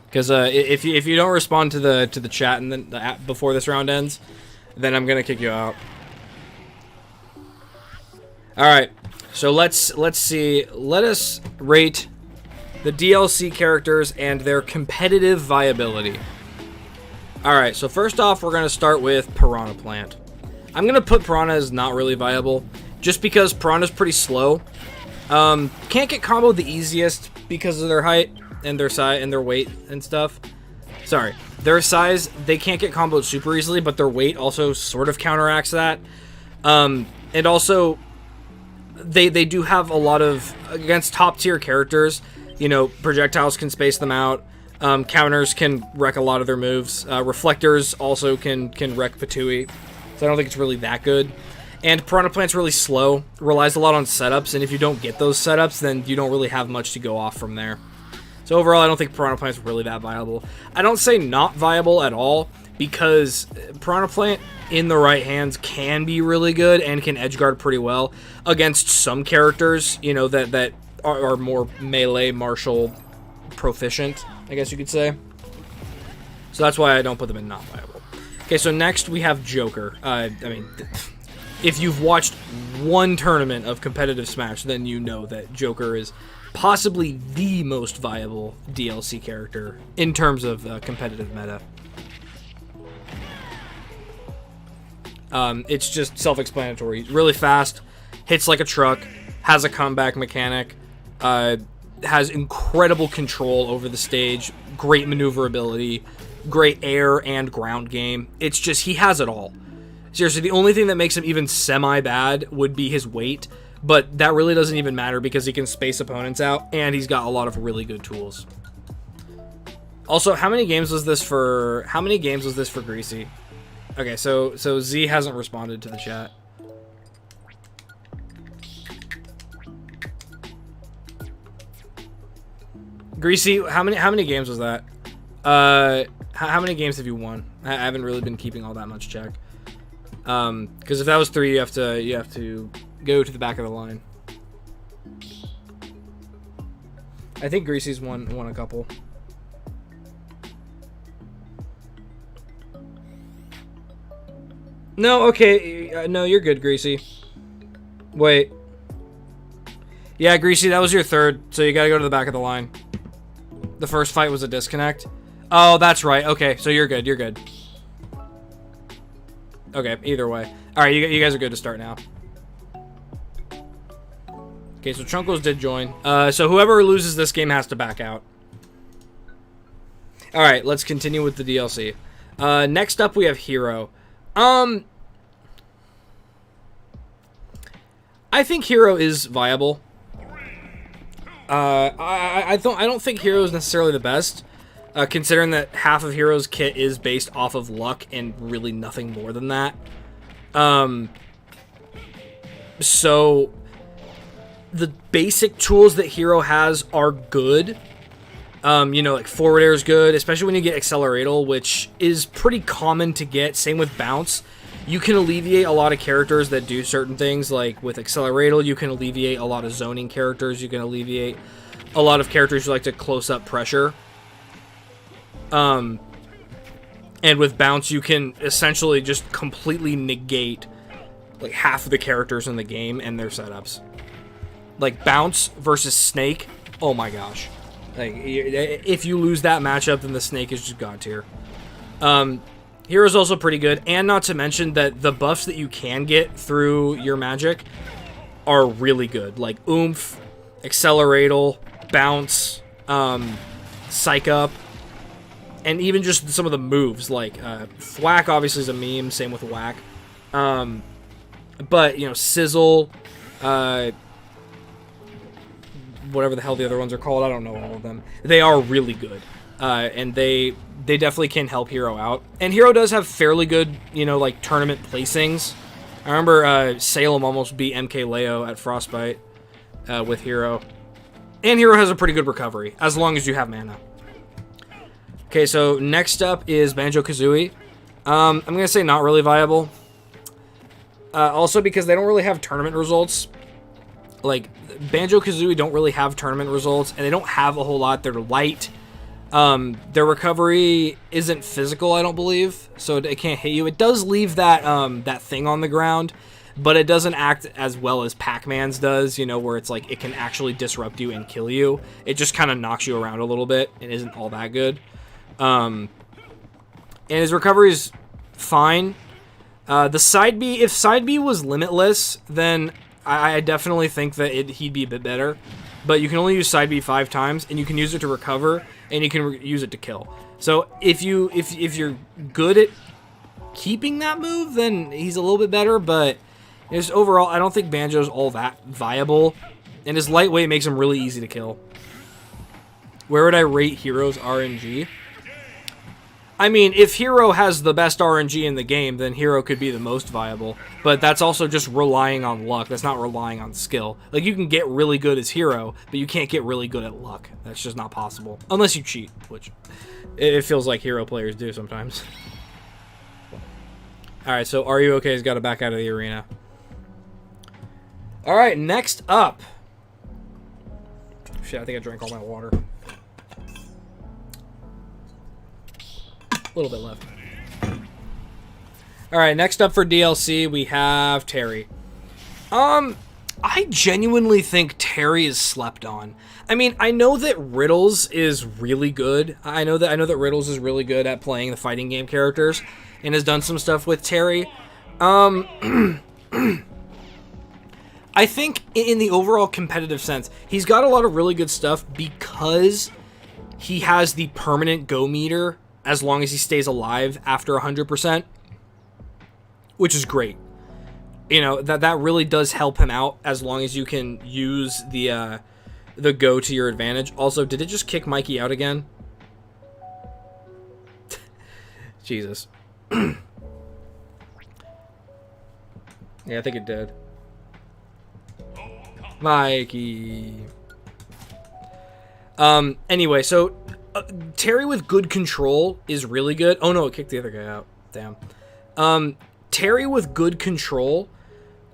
S1: Because if you don't respond to the chat and then before this round ends, then I'm gonna kick you out. All right, so let's see. Let us rate the DLC characters and their competitive viability. Alright, so first off, we're going to start with Piranha Plant. I'm going to put Piranha as not really viable, just because Piranha's pretty slow. Can't get comboed the easiest because of their height and their size and their weight and stuff. Sorry, their size, they can't get comboed super easily, but their weight also sort of counteracts that. And also, they do have a lot of, against top tier characters, you know, projectiles can space them out. Counters can wreck a lot of their moves. Reflectors also can wreck Patui. So I don't think it's really that good. And Piranha Plant's really slow. Relies a lot on setups, and if you don't get those setups, then you don't really have much to go off from there. So overall, I don't think Piranha Plant's really that viable. I don't say not viable at all, because Piranha Plant, in the right hands, can be really good and can edgeguard pretty well against some characters, you know, that are more melee, martial proficient, I guess you could say. So that's why I don't put them in not viable. Okay, so next we have Joker. I mean, if you've watched one tournament of competitive Smash, then you know that Joker is possibly the most viable DLC character in terms of competitive meta. It's just self-explanatory. Really fast, hits like a truck, has a comeback mechanic, has incredible control over the stage, great maneuverability, great air and ground game. It's just, he has it all. Seriously, the only thing that makes him even semi-bad would be his weight, but that really doesn't even matter because he can space opponents out, and he's got a lot of really good tools. Also, how many games was this for Greasy? Okay, so Z hasn't responded to the chat. Greasy, how many games was that? How many games have you won? I haven't really been keeping all that much check. Because if that was 3, you have to go to the back of the line. I think Greasy's won a couple. No, okay, no, you're good, Greasy. Wait. Yeah, Greasy, that was your 3rd, so you gotta go to the back of the line. The first fight was a disconnect. Oh, that's right. Okay, so you're good. You're good. Okay, either way. All right, you guys are good to start now. Okay, so Chunkles did join. So whoever loses this game has to back out. All right, let's continue with the DLC. Next up, we have Hero. I think Hero is viable. I don't think Hero is necessarily the best, considering that half of Hero's kit is based off of luck and really nothing more than that. So the basic tools that Hero has are good. You know, like forward air is good, especially when you get Acceleratal, which is pretty common to get. Same with Bounce. You can alleviate a lot of characters that do certain things, like with Acceleratal, you can alleviate a lot of zoning characters, you can alleviate a lot of characters who like to close-up pressure. And with Bounce, you can essentially just completely negate like half of the characters in the game and their setups. Like Bounce versus Snake, oh my gosh. Like, if you lose that matchup, then the Snake is just god tier. Hero's also pretty good, and not to mention that the buffs that you can get through your magic are really good. Like Oomph, Acceleratal, Bounce, Psych Up, and even just some of the moves. Like Thwack obviously is a meme, same with Whack. But, you know, Sizzle, whatever the hell the other ones are called, I don't know all of them. They are really good, and they definitely can help Hero out. And Hero does have fairly good, you know, like, tournament placings. I remember Salem almost beat MK Leo at Frostbite with Hero. And Hero has a pretty good recovery, as long as you have mana. Okay, so next up is Banjo-Kazooie. I'm going to say not really viable. Also because they don't really have tournament results. Like, Banjo-Kazooie don't really have tournament results, and they don't have a whole lot. They're light. Their recovery isn't physical, I don't believe, so it can't hit you. It does leave that that thing on the ground, but it doesn't act as well as Pac-Man's does, you know, where it's like it can actually disrupt you and kill you. It just kind of knocks you around a little bit and isn't all that good. And his recovery is fine. The side B, if side B was limitless, then I definitely think that he'd be a bit better. But you can only use side B 5 times, and you can use it to recover, and you can use it to kill. So if you're good at keeping that move, then he's a little bit better. But just overall, I don't think Banjo's all that viable, and his lightweight makes him really easy to kill. Where would I rate Hero's RNG? I mean, if Hero has the best RNG in the game, then Hero could be the most viable. But that's also just relying on luck. That's not relying on skill. Like, you can get really good as Hero, but you can't get really good at luck. That's just not possible. Unless you cheat, which it feels like Hero players do sometimes. Alright, so Are You OK's got to back out of the arena. Alright, next up. Shit, I think I drank all my water. A little bit left. Alright, next up for DLC, we have Terry. I genuinely think Terry is slept on. I mean, I know that Riddles is really good. I know that Riddles is really good at playing the fighting game characters and has done some stuff with Terry. I think in the overall competitive sense, he's got a lot of really good stuff because he has the permanent go meter as long as he stays alive after 100%, which is great. You know, that really does help him out as long as you can use the go to your advantage. Also, did it just kick Mikey out again? Jesus. Yeah, I think it did. Mikey. Anyway, so Terry with good control is really good. Oh no, it kicked the other guy out. Damn. Terry with good control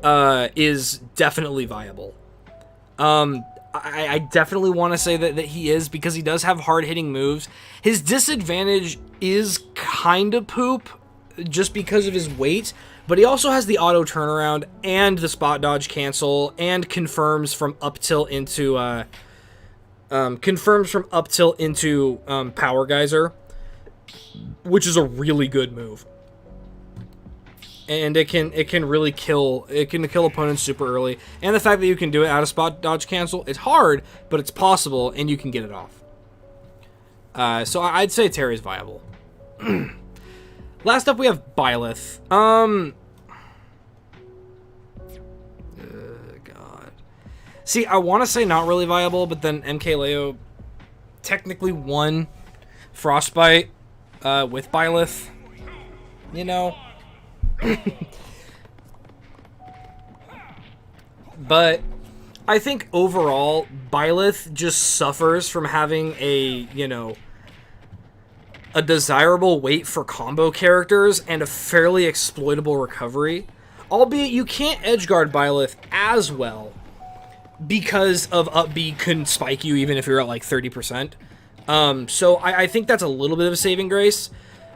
S1: is definitely viable. I definitely want to say that he is, because he does have hard-hitting moves. His disadvantage is kind of poop, just because of his weight, but he also has the auto turnaround and the spot dodge cancel, and confirms from up tilt into Power Geyser, which is a really good move. And it can really kill opponents super early. And the fact that you can do it out of spot dodge cancel, it's hard, but it's possible, and you can get it off. So I'd say Terry's viable. Last up we have Byleth. God. See, I want to say not really viable, but then MKLeo technically won Frostbite with Byleth. You know? But I think overall Byleth just suffers from having a desirable weight for combo characters and a fairly exploitable recovery, albeit you can't edgeguard Byleth as well because of up B couldn't spike you even if you're at like 30%. So I think that's a little bit of a saving grace.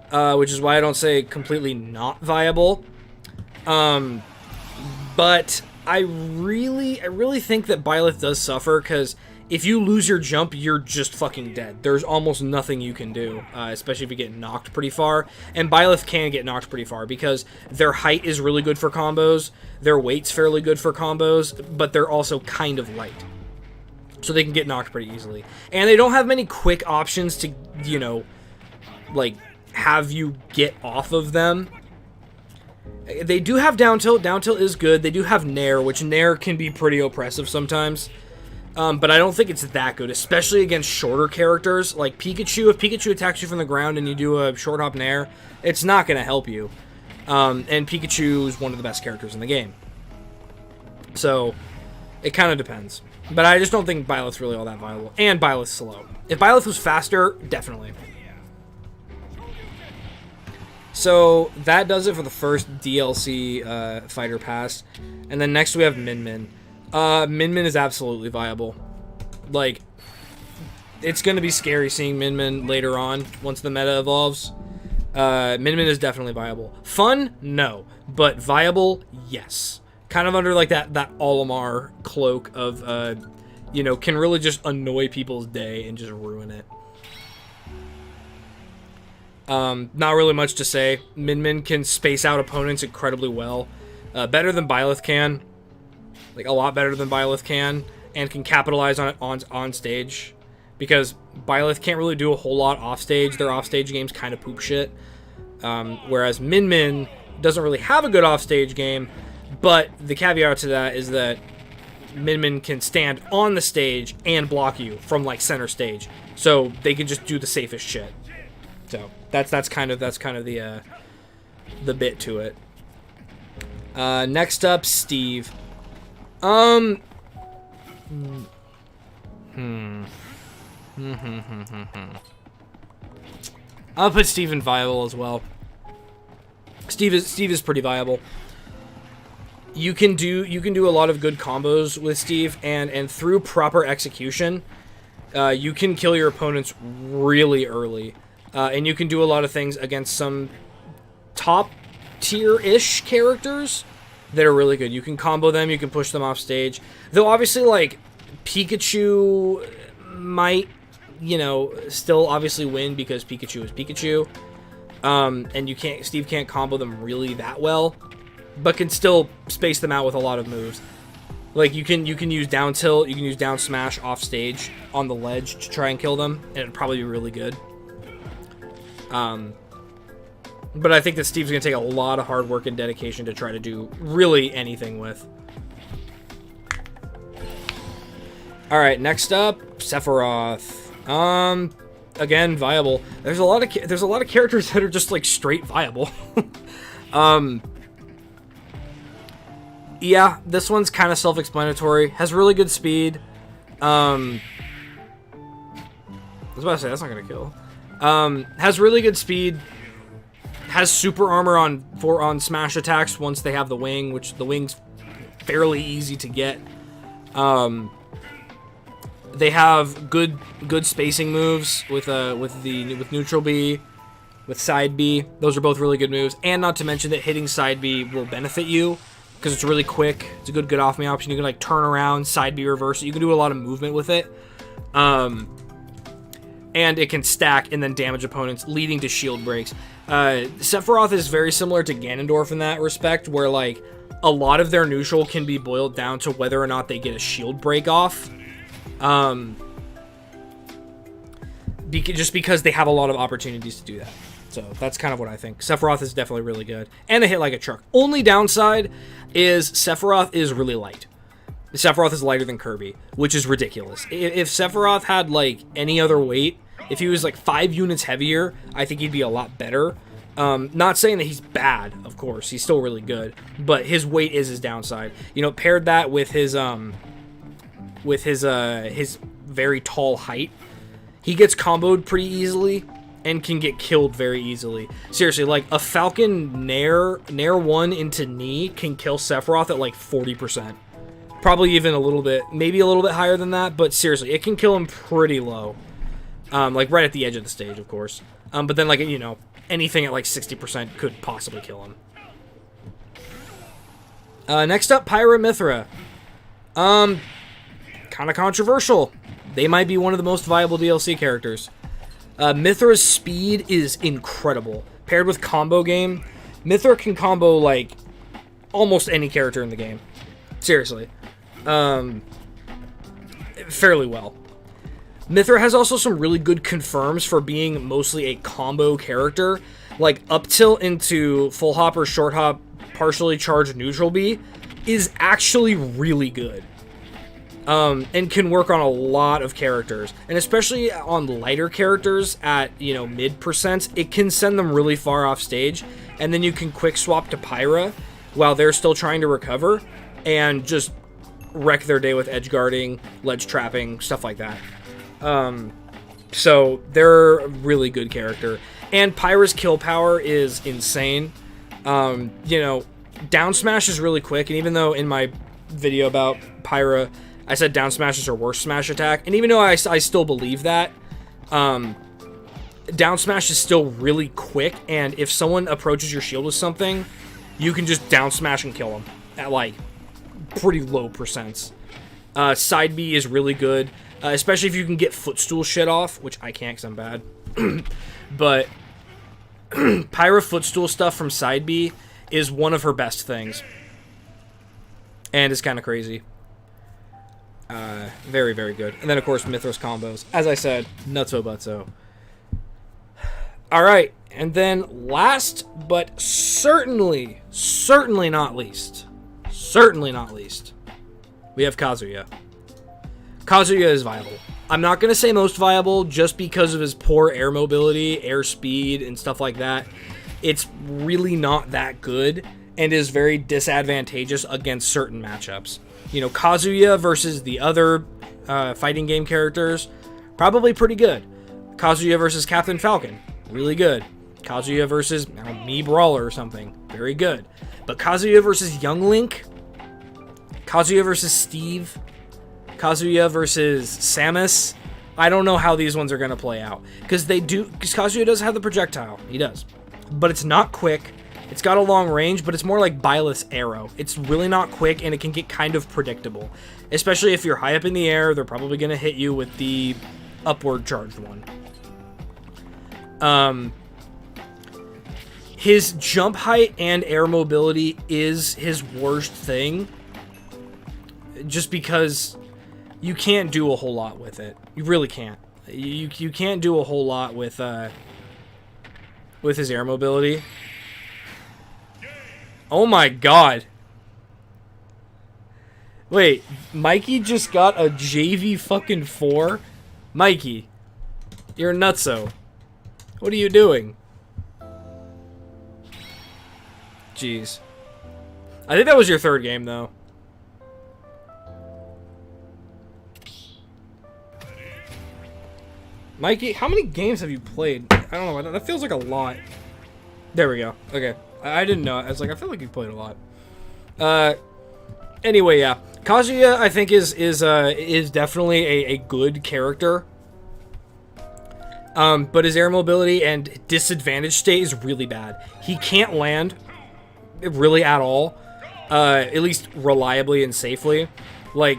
S1: Which is why I don't say completely not viable. But I really think that Byleth does suffer, because if you lose your jump, you're just fucking dead. There's almost nothing you can do, especially if you get knocked pretty far. And Byleth can get knocked pretty far, because their height is really good for combos, their weight's fairly good for combos, but they're also kind of light. So they can get knocked pretty easily. And they don't have many quick options to, like, have you get off of them. They do have down tilt. Down tilt is good. They do have nair, which nair can be pretty oppressive sometimes. But I don't think it's that good, especially against shorter characters like Pikachu. If Pikachu attacks you from the ground and you do a short hop nair, it's not going to help you. And Pikachu is one of the best characters in the game. So it kind of depends. But I just don't think Byleth's really all that viable. And Byleth's slow. If Byleth was faster, definitely. So that does it for the first DLC fighter pass. And then next we have Min Min. Min Min is absolutely viable. Like, it's going to be scary seeing Min Min later on once the meta evolves. Min Min is definitely viable. Fun? No. But viable? Yes. Kind of under like that Olimar cloak of, can really just annoy people's day and just ruin it. Not really much to say. Min Min can space out opponents incredibly well. Better than Byleth can. Like, a lot better than Byleth can. And can capitalize on it on stage. Because Byleth can't really do a whole lot off stage. Their off stage game's kind of poop shit. Whereas Min Min doesn't really have a good off stage game. But the caveat to that is that Min Min can stand on the stage and block you from, like, center stage. So they can just do the safest shit. So that's kind of the bit to it. Next up, Steve. I'll put Steve in viable as well. Steve is pretty viable. You can do a lot of good combos with Steve, and through proper execution, you can kill your opponents really early. And you can do a lot of things against some top tier-ish characters that are really good. You can combo them, you can push them off stage. Though obviously, like, Pikachu might, still obviously win because Pikachu is Pikachu. And Steve can't combo them really that well, but can still space them out with a lot of moves. Like, you can use down tilt, you can use down smash off stage on the ledge to try and kill them, and it'd probably be really good. But I think that Steve's going to take a lot of hard work and dedication to try to do really anything with. Alright, next up, Sephiroth. again, viable. There's a lot of characters that are just like straight viable. Yeah, this one's kind of self-explanatory. Has really good speed. I was about to say that's not gonna kill. Has really good speed. Has super armor on smash attacks once they have the wing, which the wing's fairly easy to get. They have good spacing moves with neutral B, with side B. Those are both really good moves, and not to mention that hitting side B will benefit you because it's really quick. It's a good get off me option. You can like turn around, side B reverse. You can do a lot of movement with it. And it can stack and then damage opponents, leading to shield breaks. Sephiroth is very similar to Ganondorf in that respect, where like a lot of their neutral can be boiled down to whether or not they get a shield break off. Just because they have a lot of opportunities to do that. So that's kind of what I think. Sephiroth is definitely really good. And they hit like a truck. Only downside is Sephiroth is really light. Sephiroth is lighter than Kirby, which is ridiculous. If Sephiroth had like any other weight, if he was like 5 units heavier, I think he'd be a lot better. Not saying that he's bad, of course. He's still really good. But his weight is his downside. You know, paired that with his very tall height, he gets comboed pretty easily and can get killed very easily. Seriously, like a Falcon Nair 1 into knee can kill Sephiroth at like 40%. Probably even a little bit, maybe a little bit higher than that, but seriously, it can kill him pretty low. Like right at the edge of the stage, of course. But then like, you know, anything at like 60% could possibly kill him. Next up, Pyra Mythra. Kind of controversial. They might be one of the most viable DLC characters. Mythra's speed is incredible. Paired with combo game, Mythra can combo like almost any character in the game. Seriously. Fairly well. Mythra has also some really good confirms for being mostly a combo character. Like up tilt into full hop or short hop, partially charged neutral B is actually really good. And can work on a lot of characters, and especially on lighter characters at, you know, mid percents, it can send them really far off stage, and then you can quick swap to Pyra while they're still trying to recover, and just wreck their day with edge guarding, ledge trapping, stuff like that. So they're a really good character, and Pyra's kill power is insane. You know, down smash is really quick, and even though in my video about Pyra I said down smash is her worst smash attack, and even though I still believe that, down smash is still really quick, and if someone approaches your shield with something, you can just down smash and kill them at like pretty low percents. Side B is really good, especially if you can get footstool shit off, which I can't because I'm bad. But Pyra footstool stuff from side B is one of her best things, and it's kind of crazy. Very, very good. And then, of course, Mythra's combos. As I said, nutso butso. Alright, and then last, but certainly not least, we have Kazuya. Kazuya is viable. I'm not going to say most viable just because of his poor air mobility, air speed, and stuff like that. It's really not that good, and is very disadvantageous against certain matchups. You know, Kazuya versus the other fighting game characters, probably pretty good. Kazuya versus Captain Falcon, really good. Kazuya versus Mii Brawler or something, very good. But Kazuya versus Young Link, Kazuya versus Steve, Kazuya versus Samus, I don't know how these ones are going to play out. Because Kazuya does have the projectile, he does. But it's not quick. It's got a long range, but it's more like Byleth's arrow. It's really not quick, and it can get kind of predictable. Especially if you're high up in the air, they're probably going to hit you with the upward charged one. His jump height and air mobility is his worst thing. Just because you can't do a whole lot with it. You really can't. You can't do a whole lot with his air mobility. Oh my god. Wait, Mikey just got a JV fucking 4? Mikey. You're nutso. What are you doing? Jeez. I think that was your third game, though. Mikey, how many games have you played? I don't know. That feels like a lot. There we go. Okay. I didn't know. I was like, I feel like you played a lot. Anyway, yeah. Kazuya, I think, is definitely a good character. But his air mobility and disadvantage state is really bad. He can't land really at all. At least reliably and safely. Like,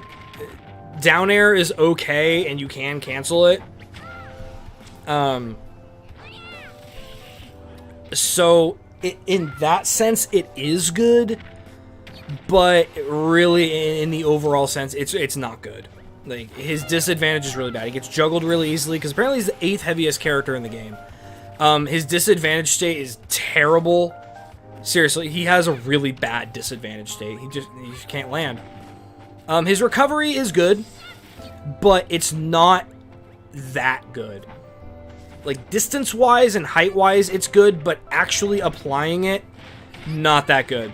S1: down air is okay and you can cancel it. So in that sense, it is good, but really in the overall sense, it's not good. Like, his disadvantage is really bad. He gets juggled really easily because apparently he's the 8th heaviest character in the game. His disadvantage state is terrible. Seriously, he has a really bad disadvantage state. He just can't land. His recovery is good, but it's not that good. Like, distance-wise and height-wise, it's good, but actually applying it, not that good.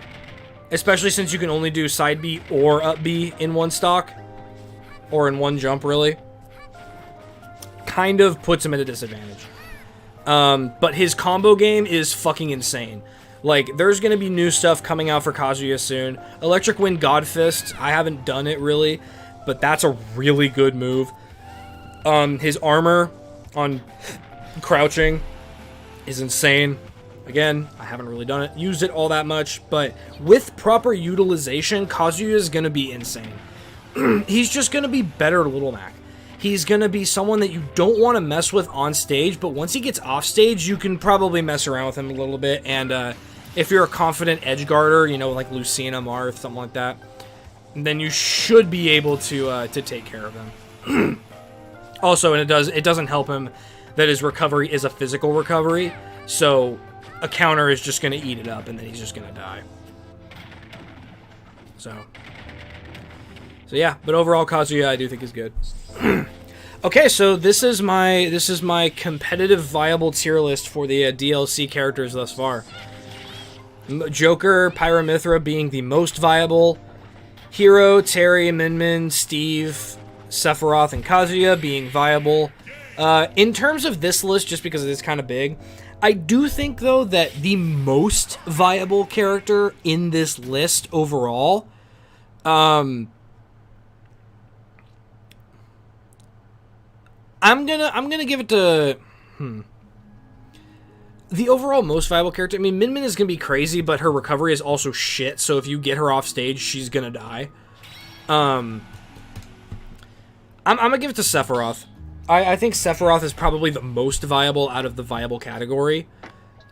S1: Especially since you can only do side B or up B in one stock. Or in one jump, really. Kind of puts him at a disadvantage. But his combo game is fucking insane. Like, there's going to be new stuff coming out for Kazuya soon. Electric Wind God Fist, I haven't done it, really. But that's a really good move. His armor on crouching is insane. Again, I haven't really done it, used it all that much, but with proper utilization, Kazuya is going to be insane. He's just going to be better Little Mac. He's going to be someone that you don't want to mess with on stage, but once he gets off stage, you can probably mess around with him a little bit, and if you're a confident edge guarder, you know, like Lucina, Marth, something like that, then you should be able to take care of him. Also, and it doesn't help him that his recovery is a physical recovery, so a counter is just going to eat it up, and then he's just going to die. So yeah, but overall, Kazuya I do think is good. Okay, so this is my competitive viable tier list for the DLC characters thus far. Joker, Pyramithra being the most viable. Hero, Terry, Min Min, Steve, Sephiroth, and Kazuya being viable. In terms of this list, just because it's kind of big, I do think, though, that the most viable character in this list overall, I'm gonna give it to the overall most viable character. I mean, Min Min is gonna be crazy, but her recovery is also shit. So if you get her off stage, she's gonna die. I'm gonna give it to Sephiroth. I think Sephiroth is probably the most viable out of the viable category.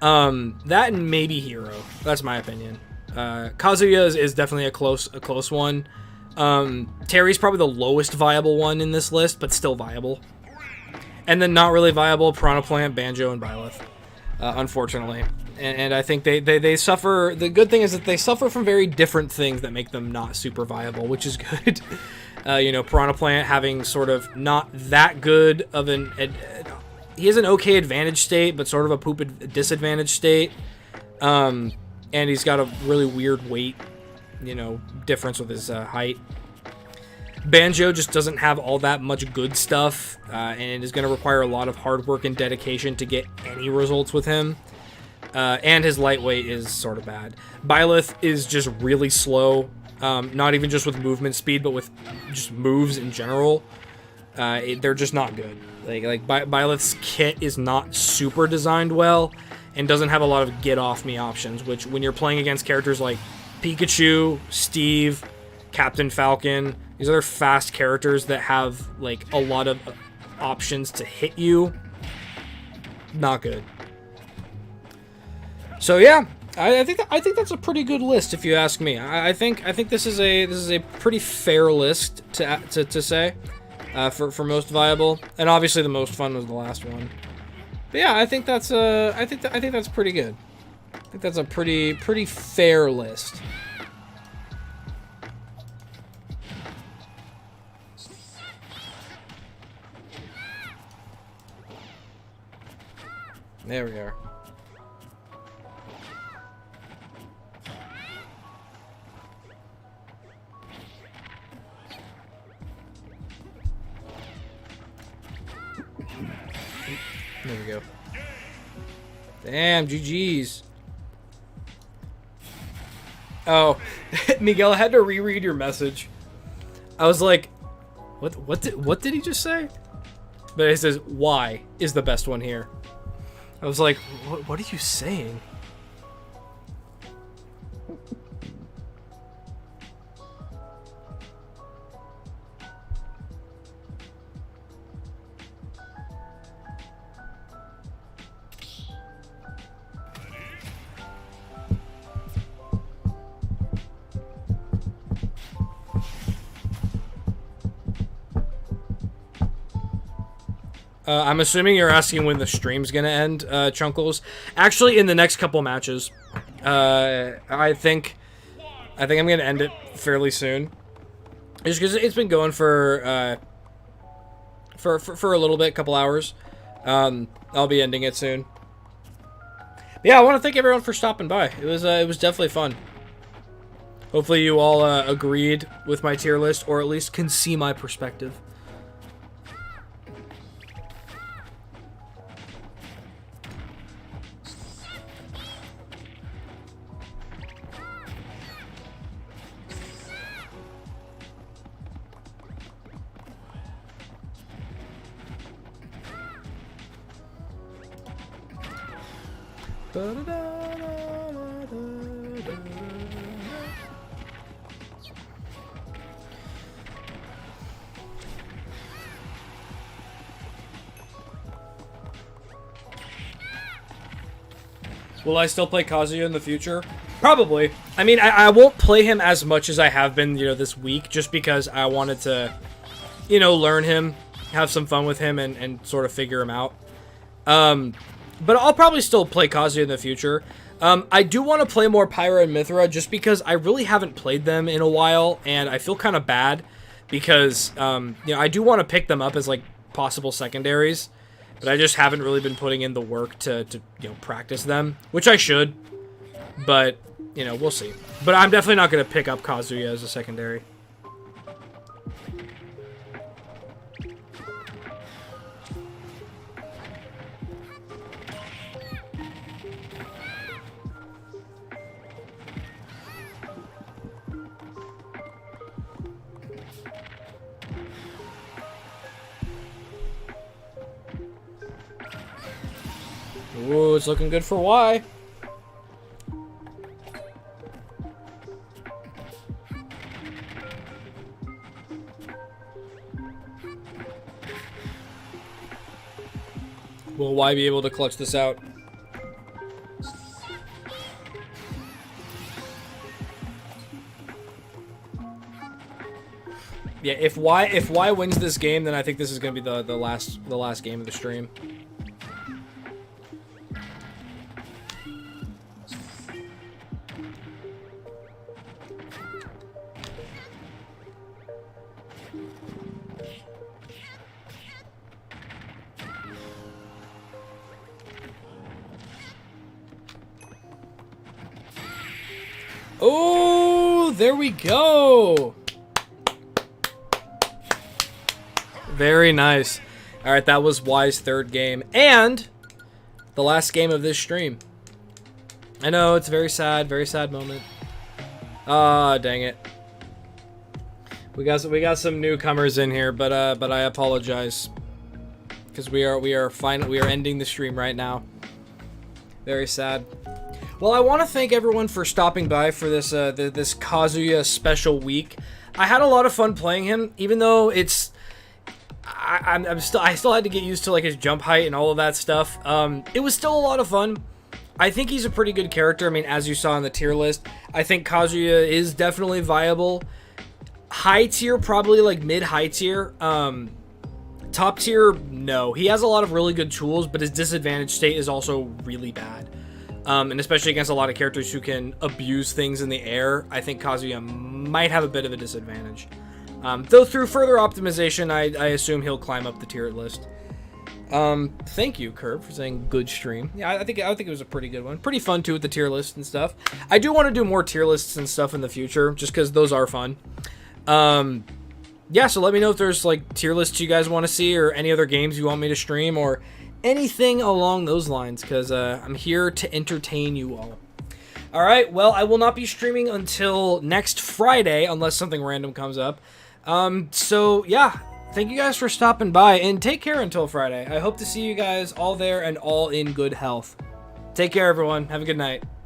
S1: That and maybe Hero. That's my opinion. Kazuya is definitely a close one. Terry's probably the lowest viable one in this list, but still viable. And then not really viable, Piranha Plant, Banjo, and Byleth. Unfortunately. And I think they suffer... The good thing is that they suffer from very different things that make them not super viable, which is good. You know, Piranha Plant having sort of not that good of an... he has an okay advantage state, but sort of a poop disadvantage state. And he's got a really weird weight, you know, difference with his height. Banjo just doesn't have all that much good stuff, and is going to require a lot of hard work and dedication to get any results with him. And his lightweight is sort of bad. Byleth is just really slow, not even just with movement speed, but with just moves in general. They're just not good. Like Byleth's kit is not super designed well, and doesn't have a lot of get-off-me options, which when you're playing against characters like Pikachu, Steve, Captain Falcon, these other fast characters that have like a lot of options to hit you, not good. So yeah, I think that's a pretty good list if you ask me. I think this is a pretty fair list to say for most viable, and obviously the most fun was the last one. But yeah, I think that's that's pretty good. I think that's a pretty fair list. There we are. There we go. Damn, GG's. Oh, Miguel, I had to reread your message. I was like, what did he just say? But it says, "Y is the best one here." I was like, what are you saying? I'm assuming you're asking when the stream's gonna end, Chunkles. Actually, in the next couple matches. I think I'm gonna end it fairly soon. Just because it's been going for a little bit, couple hours. I'll be ending it soon. Yeah, I want to thank everyone for stopping by. It was definitely fun. Hopefully you all agreed with my tier list, or at least can see my perspective. Will I still play Kazuya in the future? Probably. I mean, I won't play him as much as I have been, this week, just because I wanted to, learn him, have some fun with him, and sort of figure him out. But I'll probably still play Kazuya in the future. I do want to play more Pyra and Mithra, just because I really haven't played them in a while, and I feel kind of bad, because, I do want to pick them up as, possible secondaries. But I just haven't really been putting in the work to practice them, which I should. But, we'll see. But I'm definitely not going to pick up Kazuya as a secondary. Ooh, it's looking good for Y. Will Y be able to clutch this out? Yeah, if Y wins this game, then I think this is gonna be the last game of the stream. Oh, there we go. Very nice. All right, that was Y's third game and the last game of this stream. I know, it's very sad moment. Ah, dang it. We got some newcomers in here, but I apologize because we are ending the stream right now. Very sad. Well, I want to thank everyone for stopping by for this this Kazuya special week. I had a lot of fun playing him, even though I still had to get used to his jump height and all of that stuff. It was still a lot of fun. I think he's a pretty good character. I mean, as you saw on the tier list, I think Kazuya is definitely viable. High tier, probably mid-high tier. Top tier, no. He has a lot of really good tools, but his disadvantage state is also really bad. And especially against a lot of characters who can abuse things in the air, I think Kazuya might have a bit of a disadvantage. Though through further optimization, I assume he'll climb up the tier list. Thank you, Curb, for saying good stream. Yeah, I think it was a pretty good one. Pretty fun too with the tier list and stuff. I do want to do more tier lists and stuff in the future, just because those are fun. Yeah, so let me know if there's like tier lists you guys want to see, or any other games you want me to stream, or anything along those lines, because I'm here to entertain you all. All right, well, I will not be streaming until next Friday, unless something random comes up. So yeah. Thank you guys for stopping by, and take care until Friday. I hope to see you guys all there and all in good health. Take care, everyone. Have a good night.